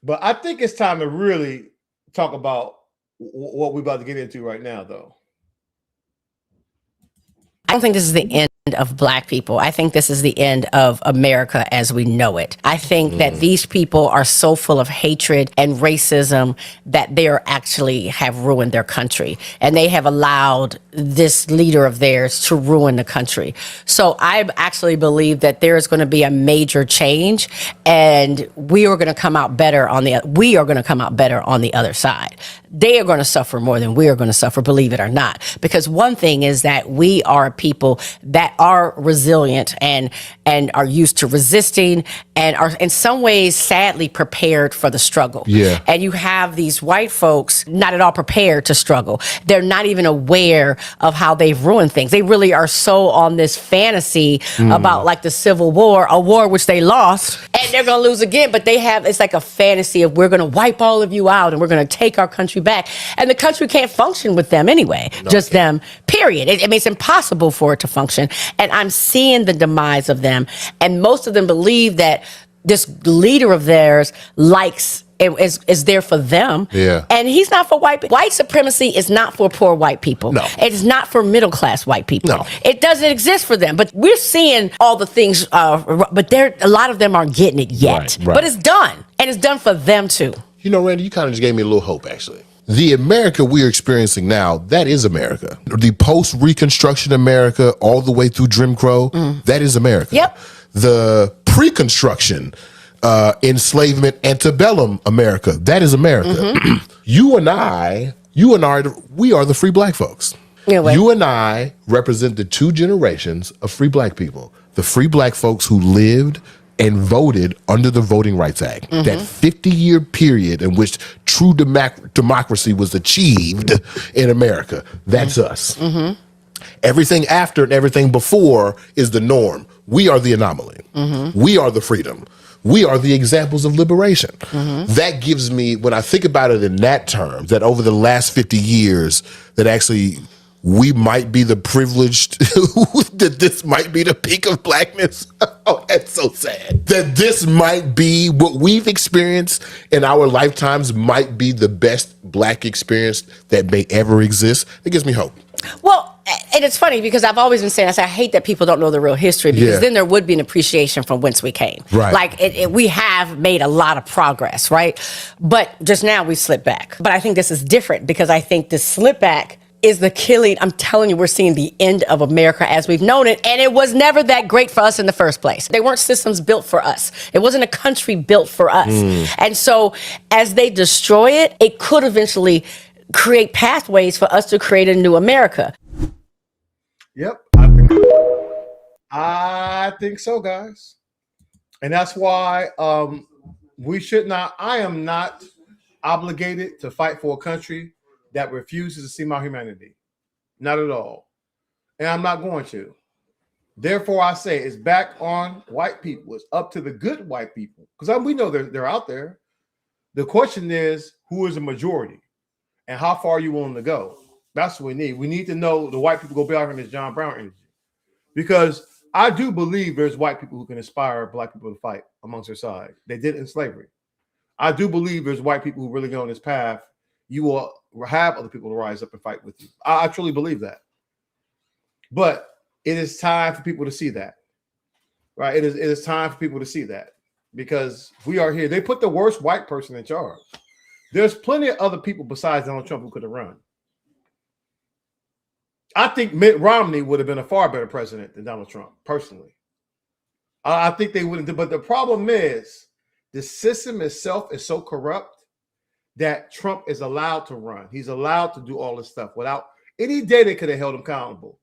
But I think it's time to really talk about what we're about to get into right now, though. I don't think this is the end of black people. I think this is the end of America as we know it. I think that these people are so full of hatred and racism that they are actually have ruined their country, and they have allowed this leader of theirs to ruin the country. So I actually believe that there is going to be a major change, and we are going to come out better on the other side. They are going to suffer more than we are going to suffer, believe it or not. Because one thing is that we are people that that are resilient and are used to resisting and are in some ways sadly prepared for the struggle. Yeah. And you have these white folks not at all prepared to struggle. They're not even aware of how they've ruined things. They really are so on this fantasy about like the Civil War, a war which they lost, and they're going to lose again. But it's like a fantasy of we're going to wipe all of you out and we're going to take our country back. And the country can't function with them anyway, just them, period. I mean, it's impossible for it to function. And I'm seeing the demise of them. And most of them believe that this leader of theirs is there for them. Yeah. And he's not for white supremacy is not for poor white people. No. It's not for middle class white people. No. It doesn't exist for them. But we're seeing all the things, but a lot of them aren't getting it yet. Right. But it's done. And it's done for them too. You know, Randy, you kind of just gave me a little hope, actually. The America we're experiencing now, that is America. The post-Reconstruction America, all the way through Jim Crow, that is America. Yep. The pre-construction, enslavement, antebellum America, that is America. You and I, we are the free black folks. You and I represent the two generations of free black people. The free black folks who lived and voted under the Voting Rights Act. That 50-year period in which true democracy was achieved in America. That's us. Everything after and everything before is the norm. We are the anomaly. We are the freedom. We are the examples of liberation. That gives me, when I think about it in that term, that over the last 50 years, that actually we might be the privileged, that this might be the peak of blackness. Oh, that's so sad. That this might be what we've experienced in our lifetimes, might be the best black experience that may ever exist. It gives me hope. Well, and it's funny because I've always been saying, I hate that people don't know the real history, because then there would be an appreciation from whence we came. Right. Like we have made a lot of progress, right? But just now we slipped back. But I think this is different because I think this slip back is the killing. I'm telling you, we're seeing the end of America as we've known it. And it was never that great for us in the first place. They weren't systems built for us. It wasn't a country built for us. And so as they destroy it, it could eventually create pathways for us to create a new America. Yep. I think so, guys. And that's why I am not obligated to fight for a country that refuses to see my humanity. Not at all. And I'm not going to. Therefore, I say it's back on white people. It's up to the good white people. Because we know they're out there. The question is, who is the majority? And how far are you willing to go? That's what we need. We need to know the white people go beyond this John Brown energy. Because I do believe there's white people who can inspire black people to fight amongst their side. They did it in slavery. I do believe there's white people who really go on this path. You will have other people to rise up and fight with you. I truly believe that. But it is time for people to see that. Right? It is time for people to see that. Because we are here. They put the worst white person in charge. There's plenty of other people besides Donald Trump who could have run. I think Mitt Romney would have been a far better president than Donald Trump, personally. I think they wouldn't. But the problem is the system itself is so corrupt that Trump is allowed to run. He's allowed to do all this stuff without any day they could have held him accountable.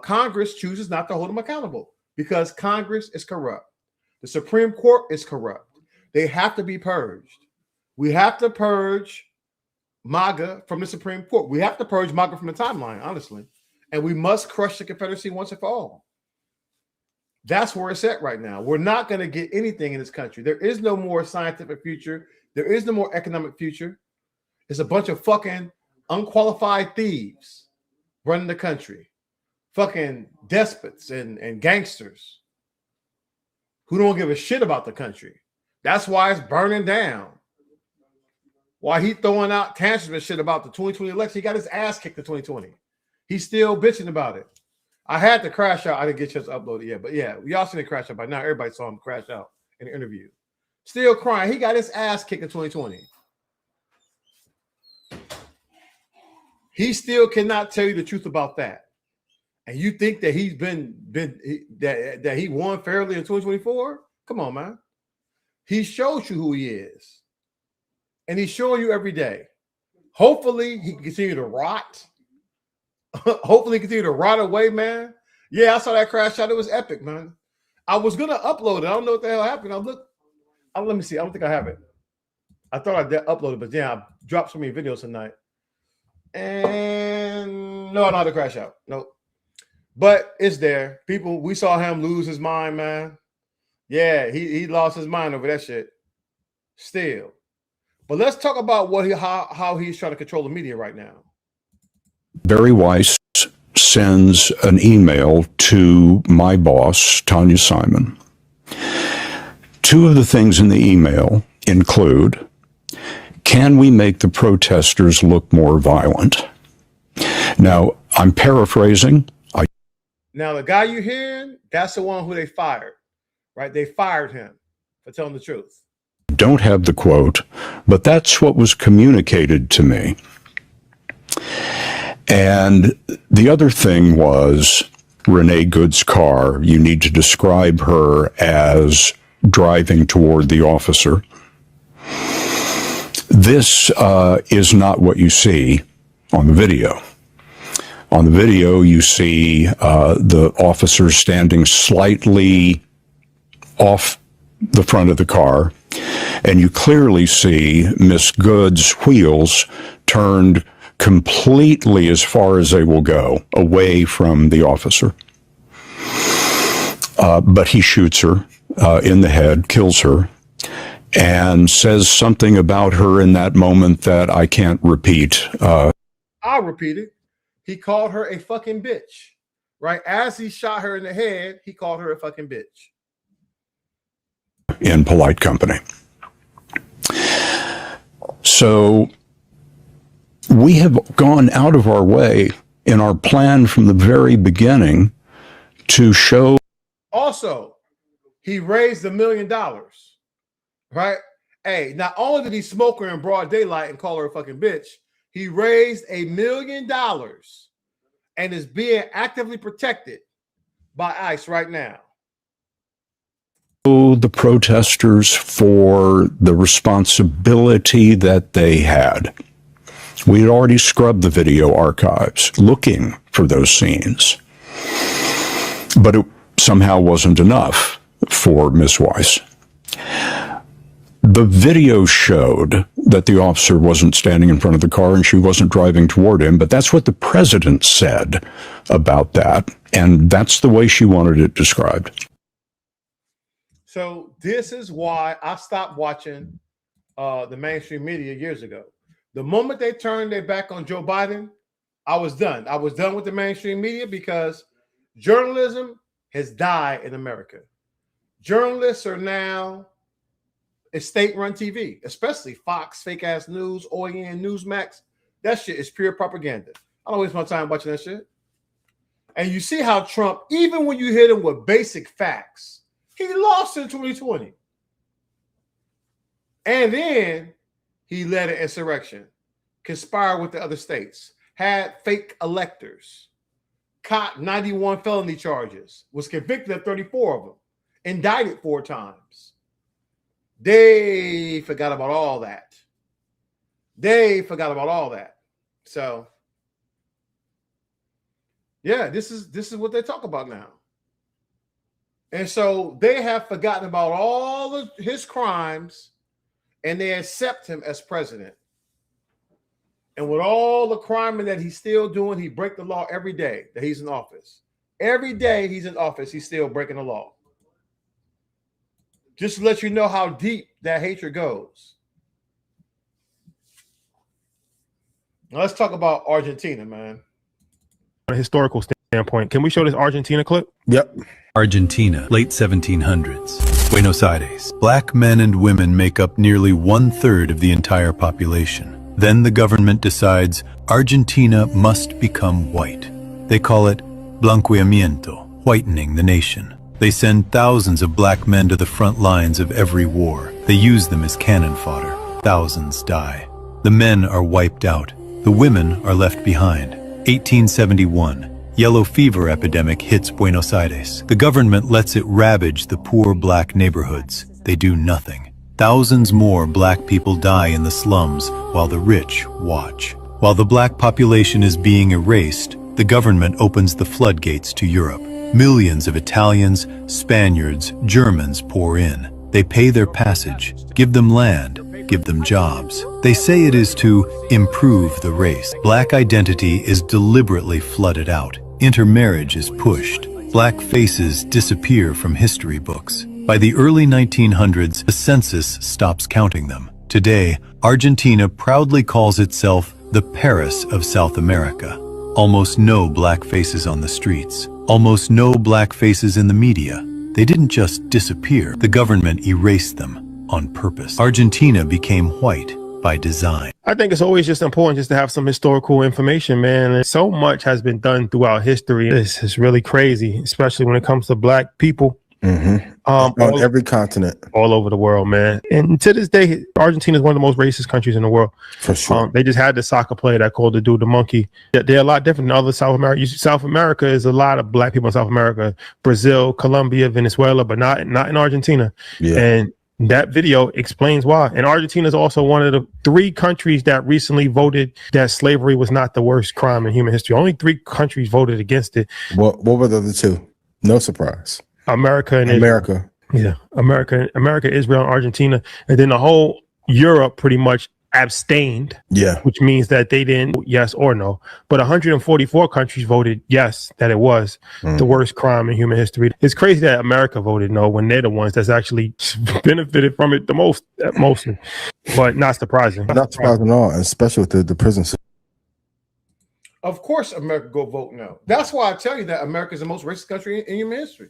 Congress chooses not to hold him accountable because Congress is corrupt. The Supreme Court is corrupt. They have to be purged. We have to purge MAGA from the Supreme Court. We have to purge MAGA from the timeline, honestly. And we must crush the Confederacy once and for all. That's where it's at right now. We're not going to get anything in this country. There is no more scientific future. There is no more economic future. It's a bunch of fucking unqualified thieves running the country. Fucking despots and gangsters who don't give a shit about the country. That's why it's burning down. Why he throwing out tantrums and shit about the 2020 election. He got his ass kicked in 2020. He's still bitching about it. I had to crash out. I didn't get a chance to upload it yet. But yeah, y'all seen it crash out by now. Everybody saw him crash out in the interview. Still crying. He got his ass kicked in 2020. He still cannot tell you the truth about that. And you think that he's that he won fairly in 2024? Come on, man. He shows you who he is. And he's showing you every day. Hopefully he can continue to rot. Hopefully he continue to rot away, man. Yeah, I saw that crash out. It was epic, man. I was gonna upload it. I don't know what the hell happened. Let me see. I don't think I have it. I thought I uploaded, but yeah, I dropped so many videos tonight. And no, I don't have to crash out. Nope. But it's there. People, we saw him lose his mind, man. Yeah, he lost his mind over that shit. Still. But let's talk about how he's trying to control the media right now. Barry Weiss sends an email to my boss, Tanya Simon. Two of the things in the email include, can we make the protesters look more violent? Now, I'm paraphrasing. Now, the guy you're hearing, that's the one who they fired, right? They fired him for telling the truth. Don't have the quote, but that's what was communicated to me. And the other thing was Renee Good's car. You need to describe her as driving toward the officer. This is not what you see on the video. On the video, you see the officer standing slightly off the front of the car, and you clearly see Miss Good's wheels turned completely as far as they will go, away from the officer. But he shoots her in the head, kills her, and says something about her in that moment that I can't repeat. I'll repeat it. He called her a fucking bitch, right? As he shot her in the head, he called her a fucking bitch. In polite company. So we have gone out of our way in our plan from the very beginning to show. Also, he raised $1 million, right? Hey, not only did he smoke her in broad daylight and call her a fucking bitch, he raised $1 million and is being actively protected by ICE right now. The protesters for the responsibility that they had. We had already scrubbed the video archives looking for those scenes, but it somehow wasn't enough for Ms. Weiss. The video showed that the officer wasn't standing in front of the car and she wasn't driving toward him, but that's what the president said about that, and that's the way she wanted it described. So this is why I stopped watching the mainstream media years ago. The moment they turned their back on Joe Biden, I was done. I was done with the mainstream media because journalism has died in America. Journalists are now a state-run TV, especially Fox, fake-ass news, OAN, Newsmax. That shit is pure propaganda. I don't waste my time watching that shit. And you see how Trump, even when you hit him with basic facts, he lost in 2020. And then he led an insurrection, conspired with the other states, had fake electors, caught 91 felony charges, was convicted of 34 of them, indicted 4 times. They forgot about all that. So, yeah, this is what they talk about now. And so they have forgotten about all of his crimes and they accept him as president. And with all the crime that he's still doing, he breaks the law every day that he's in office. Every day he's in office, he's still breaking the law. Just to let you know how deep that hatred goes. Now let's talk about Argentina, man. On a historical standpoint, can we show this Argentina clip? Yep. Argentina, late 1700s. Buenos Aires. Black men and women make up nearly 1/3 of the entire population. Then the government decides Argentina must become white. They call it blanqueamiento, whitening the nation. They send thousands of black men to the front lines of every war. They use them as cannon fodder. Thousands die. The men are wiped out. The women are left behind. 1871. Yellow fever epidemic hits Buenos Aires. The government lets it ravage the poor black neighborhoods. They do nothing. Thousands more black people die in the slums while the rich watch. While the black population is being erased, the government opens the floodgates to Europe. Millions of Italians, Spaniards, Germans pour in. They pay their passage, give them land, give them jobs. They say it is to improve the race. Black identity is deliberately flooded out. Intermarriage is pushed. Black faces disappear from history books. By the early 1900s, the census stops counting them. Today, Argentina proudly calls itself the Paris of South America. Almost no black faces on the streets. Almost no black faces in the media. They didn't just disappear. The government erased them on purpose. Argentina became white by design. I think it's always just important just to have some historical information, man. And so much has been done throughout history. This is really crazy, especially when it comes to black people. On every continent, all over the world, man. And to this day, Argentina is one of the most racist countries in the world. For sure. They just had the soccer player that called the dude the monkey. They're a lot different than other South America. South America is a lot of black people in South America, Brazil, Colombia, Venezuela, but not in Argentina. Yeah. And that video explains why. And Argentina is also one of the 3 countries that recently voted that slavery was not the worst crime in human history. Only 3 countries voted against it. What were the other 2? No surprise. America and America. Israel. Yeah, America, Israel, and Argentina, and then the whole Europe pretty much abstained. Yeah, which means that they didn't yes or no. But 144 countries voted yes, that it was the worst crime in human history. It's crazy that America voted no when they're the ones that's actually benefited from it the most, mostly. But not surprising. Not surprising at all, especially with the prison system. Of course, America go vote no. That's why I tell you that America is the most racist country in human history.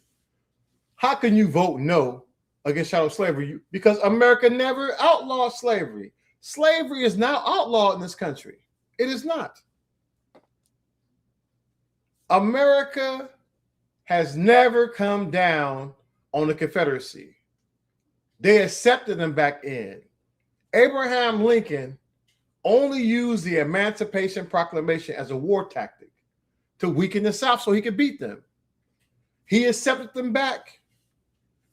How can you vote no against chattel slavery? Because America never outlawed slavery. Slavery is now outlawed in this country. It is not. America has never come down on the Confederacy. They accepted them back in. Abraham Lincoln only used the Emancipation Proclamation as a war tactic to weaken the South so he could beat them. He accepted them back.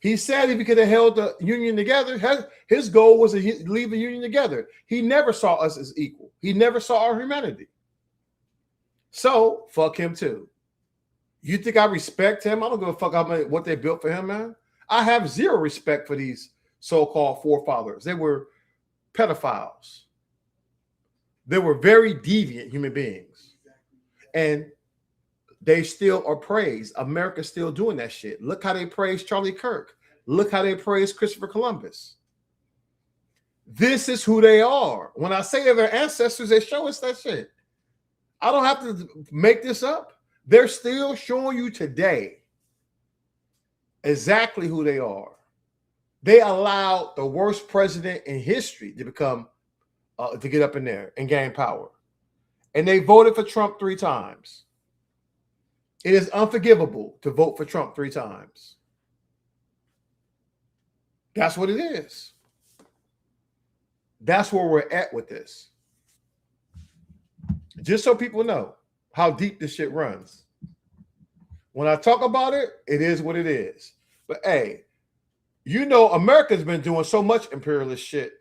He said if he could have held the Union together, his goal was to leave the Union together. He never saw us as equal. He never saw our humanity. So, fuck him too. You think I respect him? I don't give a fuck about what they built for him, man. I have zero respect for these so-called forefathers. They were pedophiles. They were very deviant human beings. And they still are praised. America's still doing that shit. Look how they praise Charlie Kirk. Look how they praise Christopher Columbus. This is who they are. When I say they're their ancestors, they show us that shit. I don't have to make this up. They're still showing you today exactly who they are. They allowed the worst president in history to become, to get up in there and gain power. And they voted for Trump 3 times. It is unforgivable to vote for Trump 3 times. That's what it is. That's where we're at with this. Just so people know how deep this shit runs. When I talk about it, it is what it is. But hey, you know America's been doing so much imperialist shit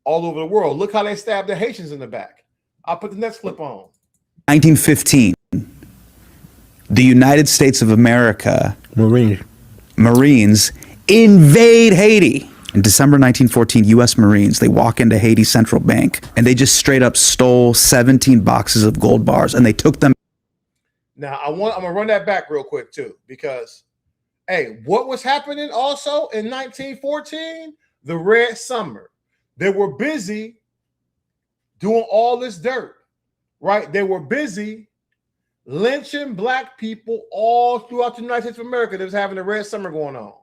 all over the world. Look how they stabbed the Haitians in the back. I'll put the next clip on. 1915. The United States of America Marines invade Haiti. In December 1914, U.S. Marines, they walk into Haiti Central Bank and they just straight up stole 17 boxes of gold bars and they took them. Now, I'm going to run that back real quick too, because, hey, what was happening also in 1914? The Red Summer. They were busy doing all this dirt, right? They were busy lynching black people all throughout the United States of America. That was having the Red Summer going on.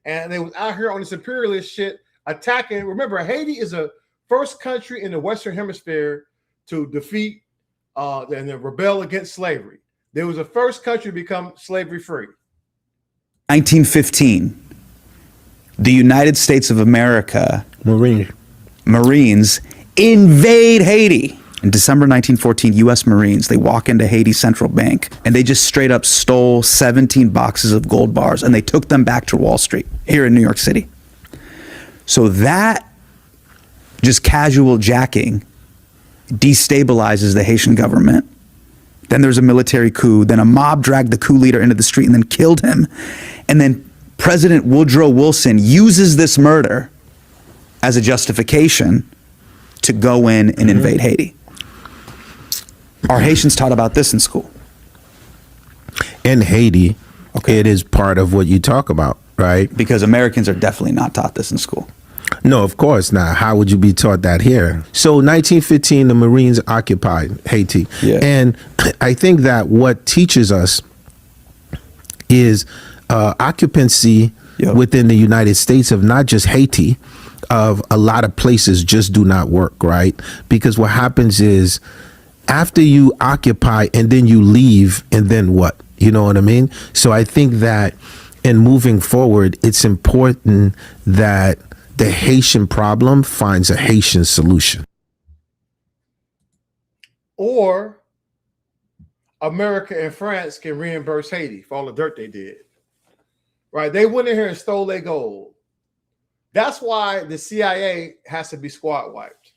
And they was out here on this imperialist shit attacking. Remember, Haiti is the first country in the Western Hemisphere to defeat and rebel against slavery. They was the first country to become slavery free. 1915. The United States of America Marines invade Haiti. In December 1914, U.S. Marines, they walk into Haiti Central Bank and they just straight up stole 17 boxes of gold bars and they took them back to Wall Street here in New York City. So that just casual jacking destabilizes the Haitian government, Then there's a military coup. Then a mob dragged the coup leader into the street and then killed him. And then President Woodrow Wilson uses this murder as a justification to go in and invade Haiti. Are Haitians taught about this in school? In Haiti, it is part of what you talk about, right? Because Americans are definitely not taught this in school. No, of course not. How would you be taught that here? So 1915, the Marines occupied Haiti. Yeah. And I think that what teaches us is occupancy within the United States of not just Haiti, of a lot of places just do not work, right? Because what happens is after you occupy and then you leave, and then what? You know what I mean? So I think that in moving forward, it's important that the Haitian problem finds a Haitian solution. Or America and France can reimburse Haiti for all the dirt they did. Right? They went in here and stole their gold. That's why the CIA has to be squad wiped.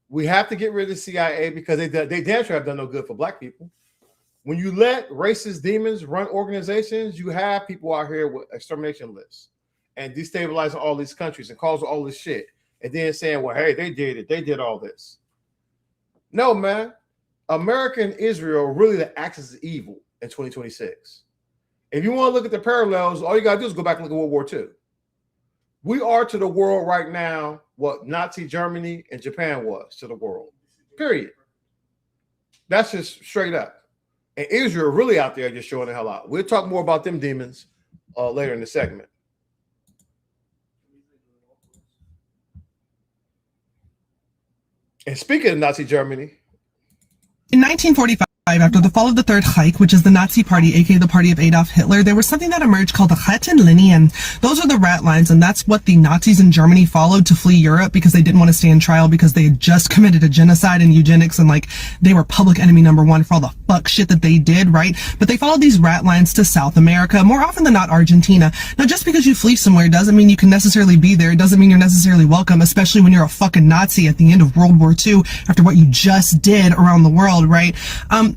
We have to get rid of the CIA because they damn sure have done no good for black people. When you let racist demons run organizations, you have people out here with extermination lists and destabilizing all these countries and causing all this shit. And then saying, well, hey, they did it. They did all this. No, man. America and Israel are really the axis of evil in 2026. If you want to look at the parallels, all you got to do is go back and look at World War II. We are to the world right now what Nazi Germany and Japan was to the world. Period. That's just straight up. And Israel really out there just showing the hell out. We'll talk more about them demons later in the segment. And speaking of Nazi Germany. In 1945, after the fall of the Third Reich, which is the Nazi party, aka the party of Adolf Hitler, there was something that emerged called the Rettenlinien. Those are the rat lines, and that's what the Nazis in Germany followed to flee Europe because they didn't want to stand trial because they had just committed a genocide and eugenics, and like they were public enemy number one for all the fuck shit that they did, right? But they followed these rat lines to South America, more often than not Argentina. Now, just because you flee somewhere doesn't mean you can necessarily be there. It doesn't mean you're necessarily welcome, especially when you're a fucking Nazi at the end of World War II after what you just did around the world, right?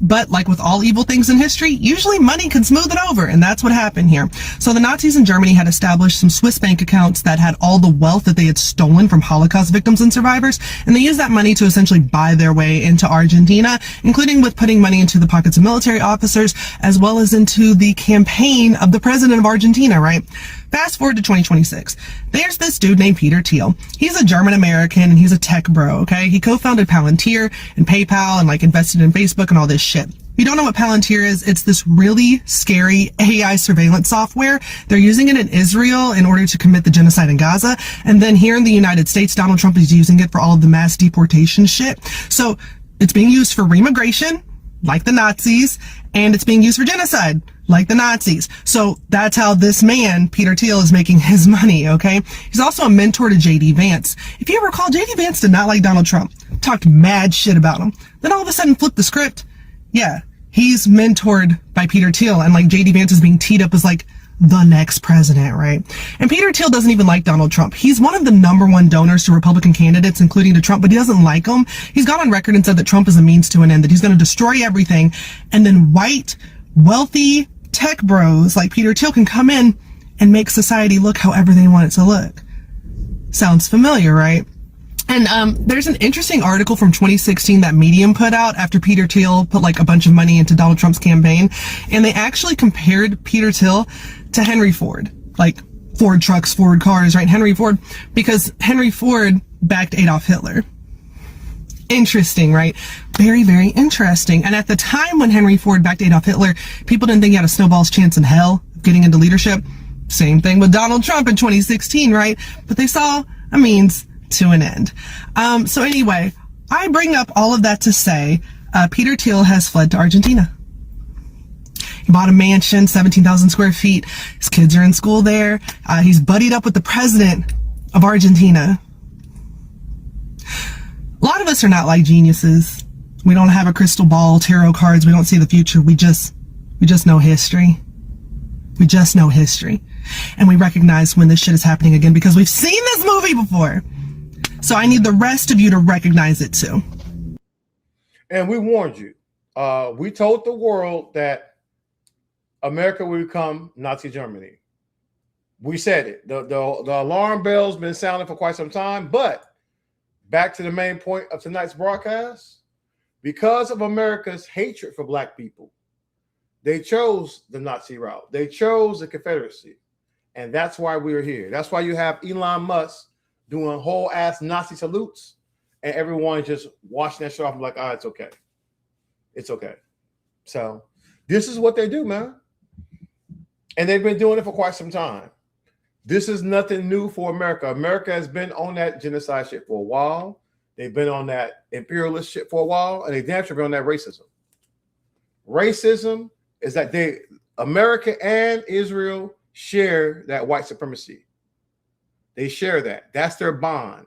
But like with all evil things in history, usually money can smooth it over, and that's what happened here. So the Nazis in Germany had established some Swiss bank accounts that had all the wealth that they had stolen from Holocaust victims and survivors, and they used that money to essentially buy their way into Argentina, including with putting money into the pockets of military officers, as well as into the campaign of the president of Argentina, right? Fast forward to 2026. There's this dude named Peter Thiel. He's a German American and he's a tech bro, okay? He co-founded Palantir and PayPal and like invested in Facebook and all this shit. If you don't know what Palantir is, it's this really scary AI surveillance software. They're using it in Israel in order to commit the genocide in Gaza. And then here in the United States, Donald Trump is using it for all of the mass deportation shit. So it's being used for remigration, like the Nazis, and it's being used for genocide, like the Nazis. So that's how this man, Peter Thiel, is making his money, okay? He's also a mentor to J.D. Vance. If you recall, J.D. Vance did not like Donald Trump, talked mad shit about him, then all of a sudden flipped the script. Yeah, he's mentored by Peter Thiel, and like J.D. Vance is being teed up as like the next president, right? And Peter Thiel doesn't even like Donald Trump. He's one of the #1 donors to Republican candidates, including to Trump, but he doesn't like him. He's gone on record and said that Trump is a means to an end, that he's going to destroy everything, and then white, wealthy tech bros like Peter Thiel can come in and make society look however they want it to look. Sounds familiar, right? And there's an interesting article from 2016 that Medium put out after Peter Thiel put like a bunch of money into Donald Trump's campaign, and they actually compared Peter Thiel to Henry Ford, like Ford trucks, Ford cars, right? Henry Ford, because Henry Ford backed Adolf Hitler. Interesting, right? Very, very interesting. And at the time when Henry Ford backed Adolf Hitler, people didn't think he had a snowball's chance in hell of getting into leadership. Same thing with Donald Trump in 2016, right? But they saw a means to an end. So anyway, I bring up all of that to say Peter Thiel has fled to Argentina. He bought a mansion, 17,000 square feet. His kids are in school there. He's buddied up with the president of Argentina. A lot of us are not like geniuses. We don't have a crystal ball, tarot cards. We don't see the future. We just know history. We just know history. And we recognize when this shit is happening again because we've seen this movie before. So I need the rest of you to recognize it too. And we warned you. We told the world that America would become Nazi Germany. We said it. The alarm bell's been sounding for quite some time. But back to the main point of tonight's broadcast, because of America's hatred for black people, they chose the Nazi route. They chose the Confederacy. And that's why we're here. That's why you have Elon Musk doing whole ass Nazi salutes and everyone just watching that show off and like, it's okay. It's okay. So this is what they do, man. And they've been doing it for quite some time. This is nothing new for America. America has been on that genocide shit for a while. They've been on that imperialist shit for a while, and they damn sure been on that racism. Racism is that America and Israel share that white supremacy. They share that. That's their bond.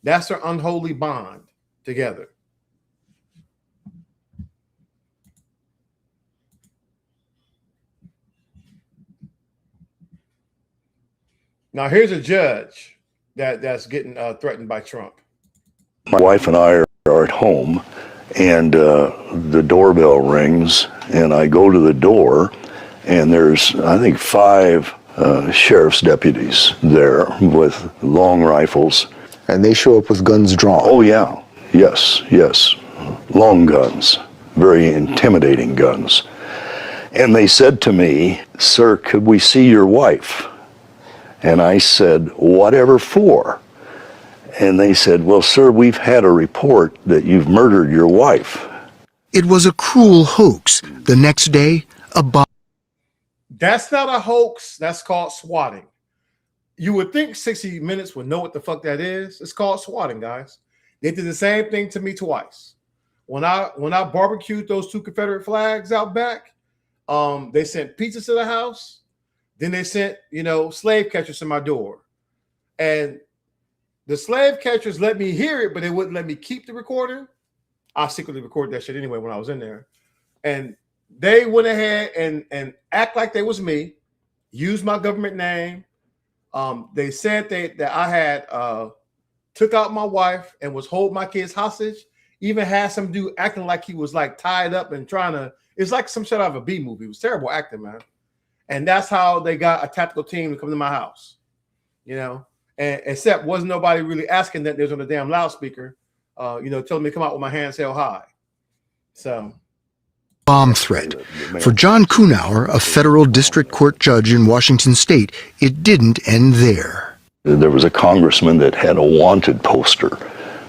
That's their unholy bond together. Now, here's a judge that's getting threatened by Trump. My wife and I are at home, and the doorbell rings, and I go to the door, and there's, I think, 5 sheriff's deputies there with long rifles. And they show up with guns drawn? Oh, yeah. Yes. Long guns. Very intimidating guns. And they said to me, "Sir, could we see your wife?" And I said, "Whatever for?" And they said, "Well, sir, we've had a report that you've murdered your wife." It was a cruel hoax. The next day, a bomb. That's not a hoax. That's called swatting. You would think 60 Minutes would know what the fuck that is. It's called swatting, guys. They did the same thing to me twice. When I barbecued those 2 Confederate flags out back, they sent pizzas to the house. Then they sent, slave catchers to my door. And the slave catchers let me hear it, but they wouldn't let me keep the recording. I secretly recorded that shit anyway when I was in there. And they went ahead and act like they was me, used my government name. They said that I had took out my wife and was holding my kids hostage. Even had some dude acting like he was like tied up and trying to, it's like some shit out of a B movie. It was terrible acting, man. And that's how they got a tactical team to come to my house, and except wasn't nobody really asking that there's on the damn loudspeaker, telling me to come out with my hands held high. So. Bomb threat. For John Kuhnauer, a federal district court judge in Washington state, it didn't end there. There was a congressman that had a wanted poster.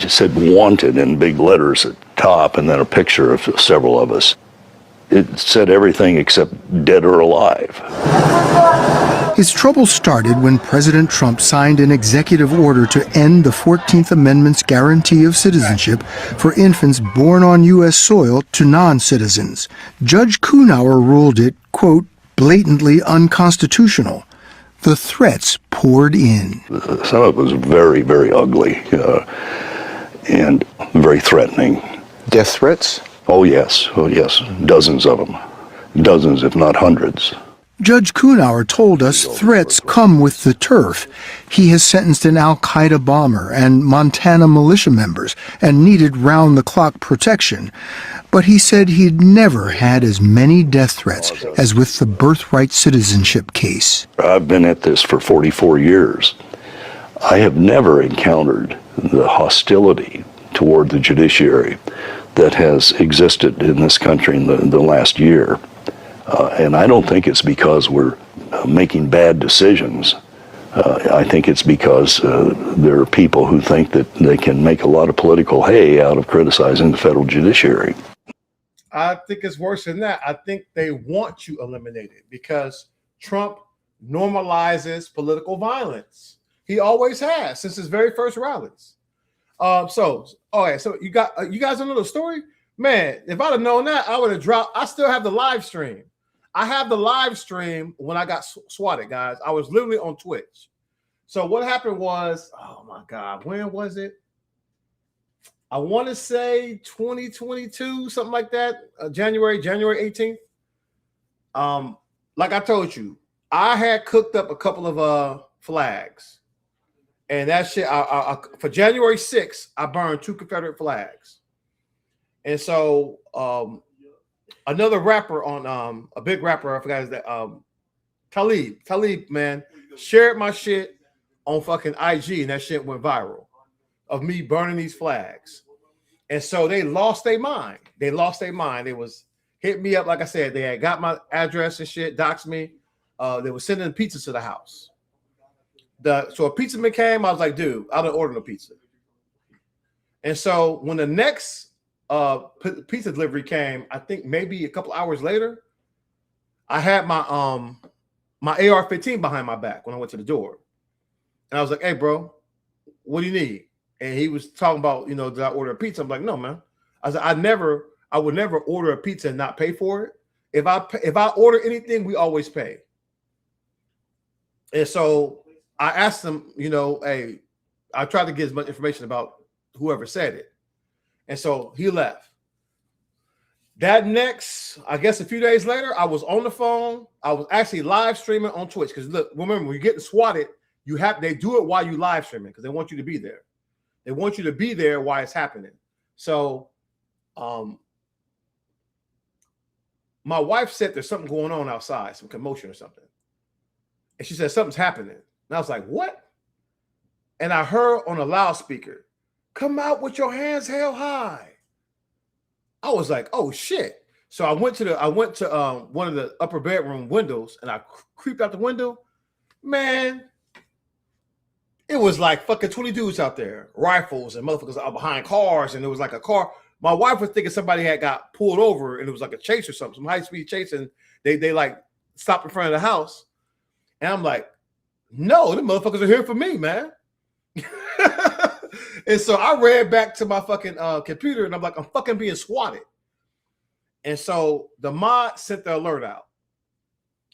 It said wanted in big letters at the top and then a picture of several of us. It said everything except dead or alive. His trouble started when President Trump signed an executive order to end the 14th Amendment's guarantee of citizenship for infants born on U.S. soil to non-citizens. Judge Kuhnauer ruled it, quote, blatantly unconstitutional. The threats poured in. Some of it was very, very ugly and very threatening. Death threats? Oh, yes. Dozens of them. Dozens, if not hundreds. Judge Kuhnauer told us threats come with the turf. He has sentenced an al-Qaeda bomber and Montana militia members and needed round-the-clock protection. But he said he'd never had as many death threats as with the birthright citizenship case. I've been at this for 44 years. I have never encountered the hostility toward the judiciary that has existed in this country in the last year. And I don't think it's because we're making bad decisions. I think it's because there are people who think that they can make a lot of political hay out of criticizing the federal judiciary. I think it's worse than that. I think they want you eliminated because Trump normalizes political violence. He always has since his very first rallies. So you guys don't know the story? Man, if I'd have known that, I would have dropped. I still have the live stream. I have the live stream when I got swatted, guys. I was literally on Twitch. So what happened was, oh my God, when was it? I want to say 2022, something like that. January 18th. Like I told you, I had cooked up a couple of flags. And that shit, for January 6th, I burned 2 Confederate flags. And so another rapper on a big rapper, I forgot his name, Talib, man, shared my shit on fucking IG, and that shit went viral of me burning these flags. And so they lost their mind. They was hit me up, like I said, they had got my address and shit, doxed me. They were sending pizza to the house. So a pizza man came, I was like, dude, I didn't order no pizza. And so when the next pizza delivery came, I think maybe a couple hours later, I had my AR-15 behind my back when I went to the door. And I was like, hey, bro, what do you need? And he was talking about, did I order a pizza? I'm like, no, man. I said, I would never order a pizza and not pay for it. If I order anything, we always pay. And so I asked him, hey, I tried to get as much information about whoever said it. And so he left. That next, I guess a few days later, I was on the phone. I was actually live streaming on Twitch. Because look, remember, when you're getting swatted, they do it while you live streaming because they want you to be there. They want you to be there while it's happening. So my wife said there's something going on outside, some commotion or something. And she said, something's happening. And I was like, what? And I heard on a loudspeaker, come out with your hands held high. I was like, oh shit. So I went to one of the upper bedroom windows and I creeped out the window. Man, it was like fucking 20 dudes out there, rifles and motherfuckers out behind cars. And it was like a car. My wife was thinking somebody had got pulled over and it was like a chase or something, some high-speed chase. And they like stopped in front of the house. And I'm like, no, the motherfuckers are here for me, man. And so I ran back to my fucking computer and I'm like, I'm fucking being swatted. And so the mod sent the alert out.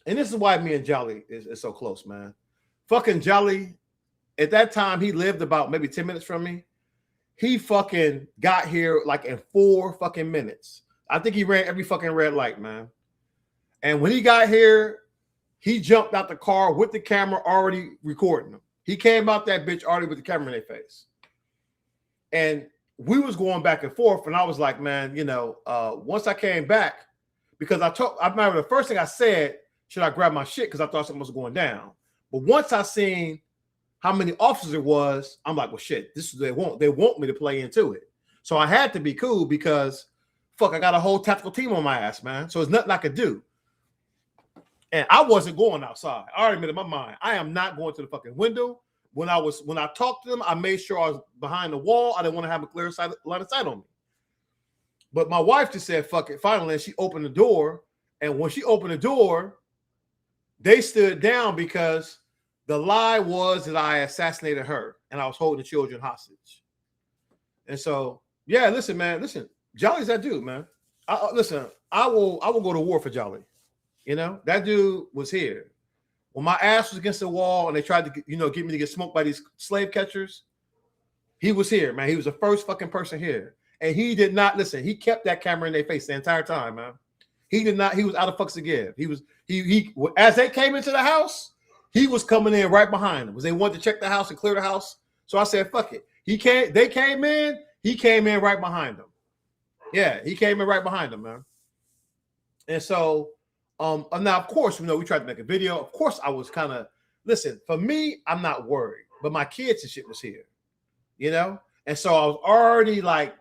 And this is why me and Jolly is so close, man. Fucking Jolly, at that time, he lived about maybe 10 minutes from me. He fucking got here like in 4 fucking minutes. I think he ran every fucking red light, man. And when he got here, he jumped out the car with the camera already recording him. He came out that bitch already with the camera in their face. And we was going back and forth. And I was like, man, once I came back, because I remember the first thing I said, should I grab my shit? Because I thought something was going down. But once I seen how many officers it was, I'm like, well, shit, this is they want me to play into it. So I had to be cool because fuck, I got a whole tactical team on my ass, man. So there's nothing I could do. And I wasn't going outside. I already made up my mind. I am not going to the fucking window. When I talked to them, I made sure I was behind the wall. I didn't want to have a clear line of sight on me. But my wife just said, fuck it. Finally, and she opened the door. And when she opened the door, they stood down because the lie was that I assassinated her and I was holding the children hostage. And so, yeah, listen, man, Jolly's that dude, man. I will go to war for Jolly. That dude was here. When my ass was against the wall and they tried to, get me to get smoked by these slave catchers, he was here, man. He was the first fucking person here. And he did not listen. He kept that camera in their face the entire time, man. He did not. He was out of fucks to give. He as they came into the house, he was coming in right behind them because they wanted to check the house and clear the house. So I said, fuck it. They came in. He came in right behind them. Yeah, he came in right behind them, man. And so, now of course, we tried to make a video. Of course, I was kind of listen. For me, I'm not worried, but my kids and shit was here, And so I was already like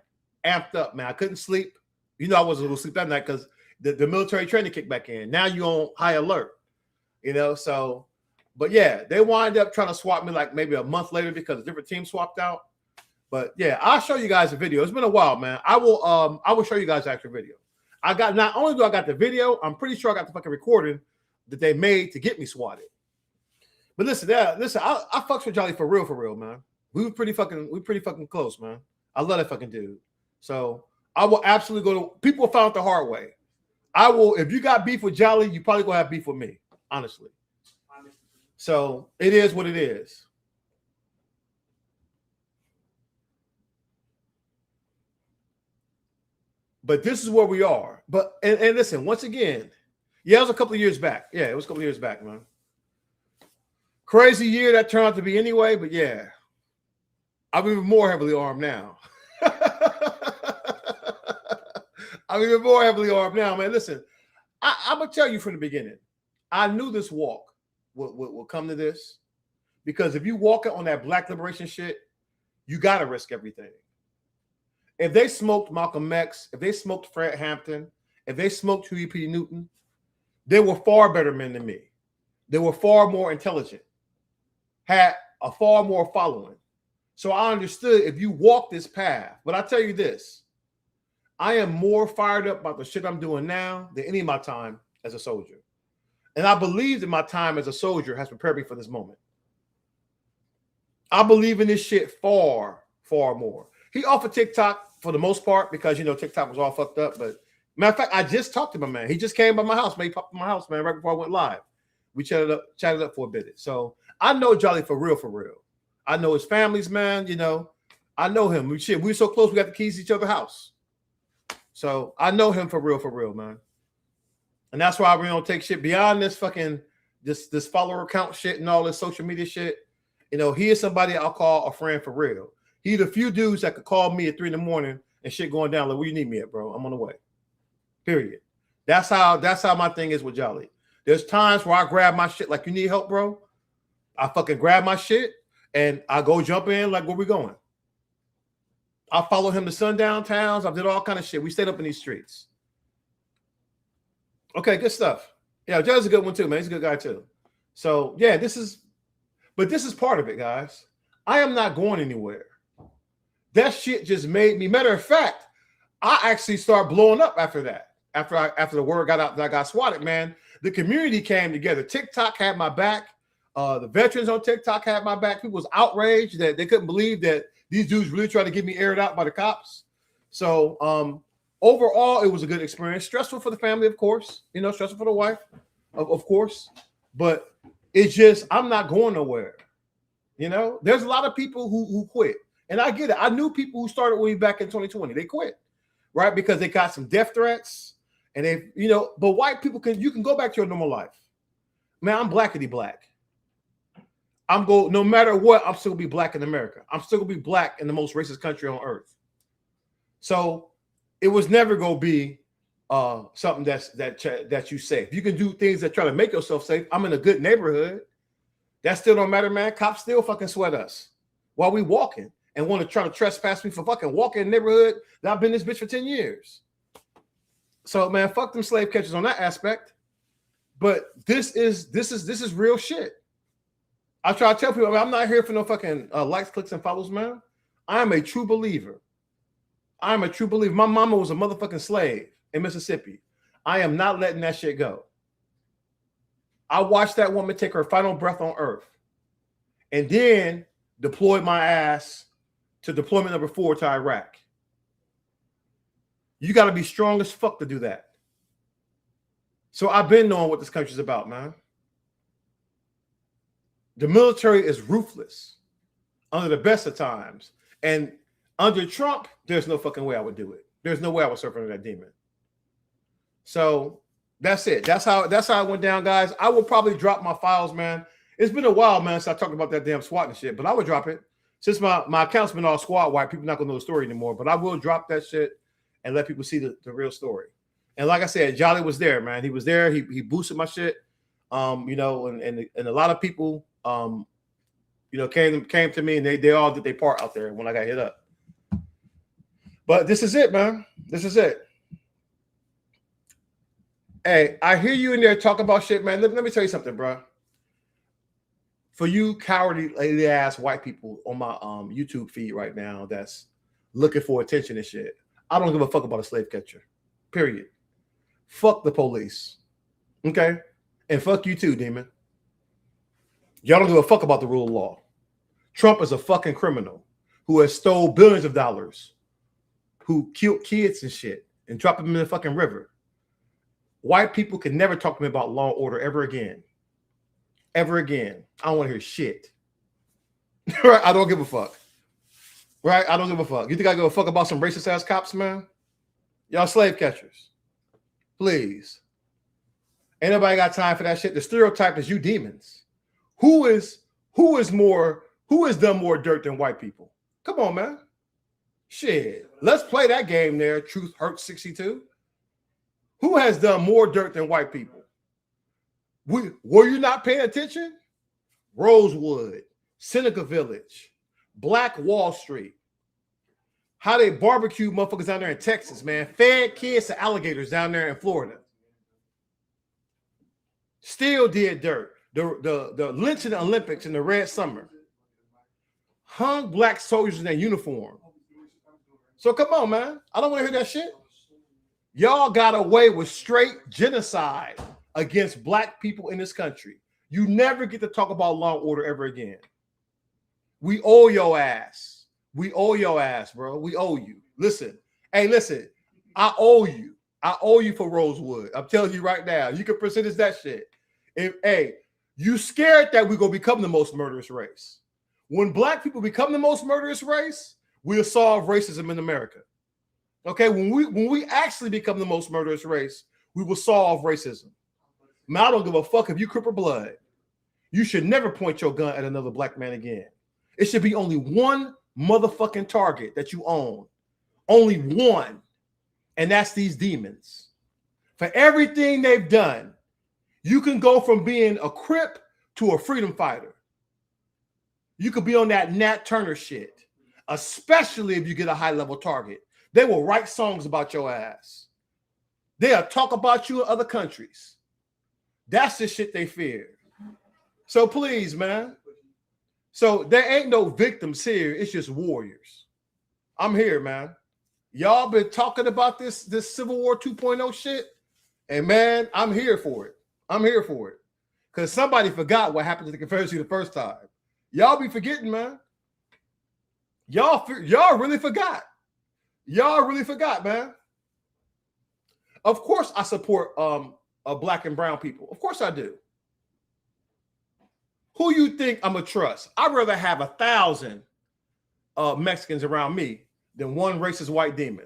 amped up, man. I couldn't sleep. I wasn't able to sleep that night because the military training kicked back in. Now you on high alert, So, but yeah, they wind up trying to swap me like maybe a month later because a different team swapped out. But yeah, I'll show you guys a video. It's been a while, man. I will show you guys the actual video. Not only do I got the video, I'm pretty sure I got the fucking recording that they made to get me swatted. But listen, I fucks with Jolly for real, man. We pretty fucking close, man. I love that fucking dude. So I will absolutely go to people found it the hard way. I will, if you got beef with Jolly, you probably gonna have beef with me, honestly. So it is what it is. But this is where we are. But and listen, once again, yeah, it was a couple of years back. Yeah, it was a couple of years back, man. Crazy year that turned out to be anyway, but yeah, I'm even more heavily armed now. I'm even more heavily armed now, man. Listen, I'm gonna tell you from the beginning. I knew this walk would come to this, because if you walk on that black liberation shit, you gotta risk everything. If they smoked Malcolm X, if they smoked Fred Hampton, if they smoked Huey P. Newton, they were far better men than me. They were far more intelligent, had a far more following. So I understood if you walk this path. But I tell you this, I am more fired up about the shit I'm doing now than any of my time as a soldier. And I believe that my time as a soldier has prepared me for this moment. I believe in this shit far, far more. He off of TikTok for the most part because, TikTok was all fucked up. But matter of fact, I just talked to my man. He just came by my house. Man, he popped in my house, man, right before I went live. We chatted up for a bit. So I know Jolly for real, for real. I know his family's, man. I know him. We were so close, we got the keys to each other's house. So I know him for real, man. And that's why we don't take shit beyond this fucking this follower count shit and all this social media shit. He is somebody I'll call a friend for real. He the few dudes that could call me at 3 a.m. and shit going down. Like, where you need me at, bro? I'm on the way. Period. That's how my thing is with Jolly. There's times where I grab my shit like, you need help, bro? I fucking grab my shit and I go jump in like, where we going? I follow him to sundown towns. I did all kind of shit. We stayed up in these streets. Okay, good stuff. Yeah, Jolly's a good one too, man. He's a good guy too. So yeah, this is part of it, guys. I am not going anywhere. That shit just made me. Matter of fact, I actually started blowing up after that. After the word got out that I got swatted, man, the community came together. TikTok had my back. The veterans on TikTok had my back. People was outraged that they couldn't believe that these dudes really tried to get me aired out by the cops. So overall, it was a good experience. Stressful for the family, of course. Stressful for the wife, of course. But it's just, I'm not going nowhere. There's a lot of people who quit. And I get it. I knew people who started with me back in 2020. They quit, right? Because they got some death threats. And they, but white people you can go back to your normal life. Man, I'm blackity black. No matter what, I'm still gonna be black in America. I'm still gonna be black in the most racist country on earth. So it was never gonna be something that you safe. You can do things that try to make yourself safe. I'm in a good neighborhood. That still don't matter, man. Cops still fucking sweat us while we walking and want to try to trespass me for fucking walking in the neighborhood that I've been this bitch for 10 years. So man, fuck them slave catchers on that aspect. But this is real shit. I try to tell people, I'm not here for no fucking likes, clicks, and follows, man. I am a true believer. I'm a true believer. My mama was a motherfucking slave in Mississippi. I am not letting that shit go. I watched that woman take her final breath on earth and then deployed my ass to deployment number 4 to Iraq. You got to be strong as fuck to do that. So I've been knowing what this country's about, man. The military is ruthless under the best of times. And under Trump, there's no fucking way I would do it. There's no way I would serve under that demon. So that's it. That's how it went down, guys. I will probably drop my files, man. It's been a while, man, since I talked about that damn SWAT and shit, but I would drop it. Since my account's been all squad wiped, people not gonna know the story anymore. But I will drop that shit and let people see the real story. And like I said, Jolly was there, man. He was there. He boosted my shit. And a lot of people came to me and they all did their part out there when I got hit up. But this is it, man. This is it. Hey, I hear you in there talk about shit, man. Let me tell you something, bro. For you cowardly ass white people on my YouTube feed right now that's looking for attention and shit, I don't give a fuck about a slave catcher. Period. Fuck the police. Okay? And fuck you too, demon. Y'all don't give a fuck about the rule of law. Trump is a fucking criminal who has stole billions of dollars, who killed kids and shit and dropped them in the fucking river. White people can never talk to me about law and order ever again. Ever again. I don't want to hear shit. Right? I don't give a fuck. Right? I don't give a fuck. You think I give a fuck about some racist ass cops, man? Y'all slave catchers. Please. Ain't nobody got time for that shit. The stereotype is you demons. Who has done more dirt than white people? Come on, man. Shit. Let's play that game there. Truth Hurts 62. Who has done more dirt than white people? Were you not paying attention? Rosewood, Seneca Village, Black Wall Street. How they barbecue motherfuckers down there in Texas, man. Fed kids to alligators down there in Florida. Still did dirt. The lynching Olympics in the Red Summer. Hung black soldiers in their uniform. So come on, man. I don't want to hear that shit. Y'all got away with straight genocide against black people in this country. You never get to talk about law and order ever again. We owe your ass. We owe your ass, bro. We owe you. Listen. Hey, listen. I owe you. I owe you for Rosewood. I'm telling you right now. You can present us that shit. Hey, you scared that we're going to become the most murderous race. When black people become the most murderous race, we'll solve racism in America. Okay? When we actually become the most murderous race, we will solve racism. Man, I don't give a fuck if you cripple blood. You should never point your gun at another black man again. It should be only one motherfucking target that you own. Only one. And that's these demons. For everything they've done, you can go from being a Crip to a freedom fighter. You could be on that Nat Turner shit, especially if you get a high-level target. They will write songs about your ass. They'll talk about you in other countries. That's the shit they fear. So please, man. So there ain't no victims here. It's just warriors. I'm here, man. Y'all been talking about this Civil War 2.0 shit. And man, I'm here for it. I'm here for it. Because somebody forgot what happened to the Confederacy the first time. Y'all be forgetting, man. Y'all really forgot. Y'all really forgot, man. Of course I support black and brown people. Of course I do. Who you think I'm gonna trust? I'd rather have 1,000 Mexicans around me than one racist white demon.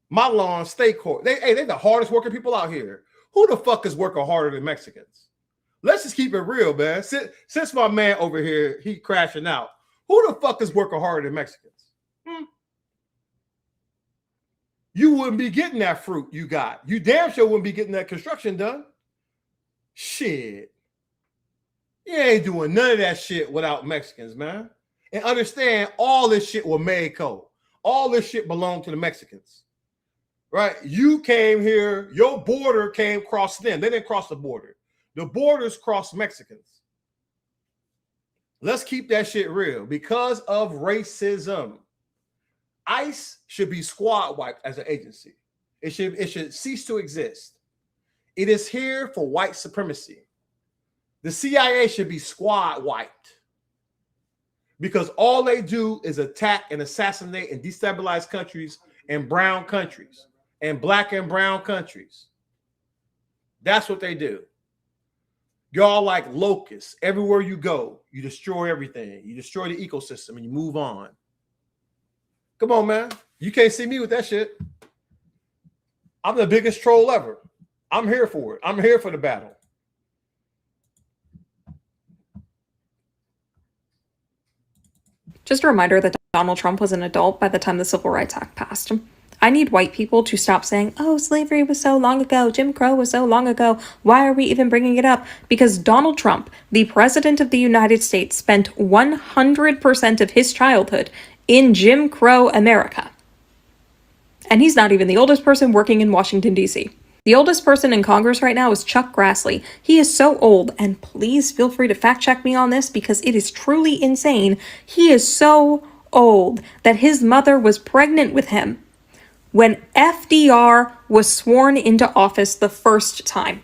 My lawn state court. They're the hardest working people out here. Who the fuck is working harder than Mexicans? Let's just keep it real, man. Since my man over here, he crashing out. Who the fuck is working harder than Mexicans? You wouldn't be getting that fruit you got. You damn sure wouldn't be getting that construction done. Shit. You ain't doing none of that shit without Mexicans, man. And understand, all this shit was Mexico. All this shit belonged to the Mexicans. Right? You came here, your border came across them. They didn't cross the border. The borders crossed Mexicans. Let's keep that shit real. Because of racism, ICE should be squad wiped as an agency. It should cease to exist. It is here for white supremacy. The CIA should be squad wiped because all they do is attack and assassinate and destabilize countries and brown countries and black and brown countries. That's what they do. Y'all like locusts. Everywhere you go, you destroy everything. You destroy the ecosystem and you move on. Come on, man. You can't see me with that shit. I'm the biggest troll ever. I'm here for it. I'm here for the battle. Just a reminder that Donald Trump was an adult by the time the Civil Rights Act passed. I need white people to stop saying, oh, slavery was so long ago, Jim Crow was so long ago, why are we even bringing it up? Because Donald Trump, the president of the United States, spent 100% of his childhood in Jim Crow America. And he's not even the oldest person working in Washington, D.C. The oldest person in Congress right now is Chuck Grassley. He is so old, and please feel free to fact check me on this because it is truly insane. He is so old that his mother was pregnant with him when FDR was sworn into office the first time.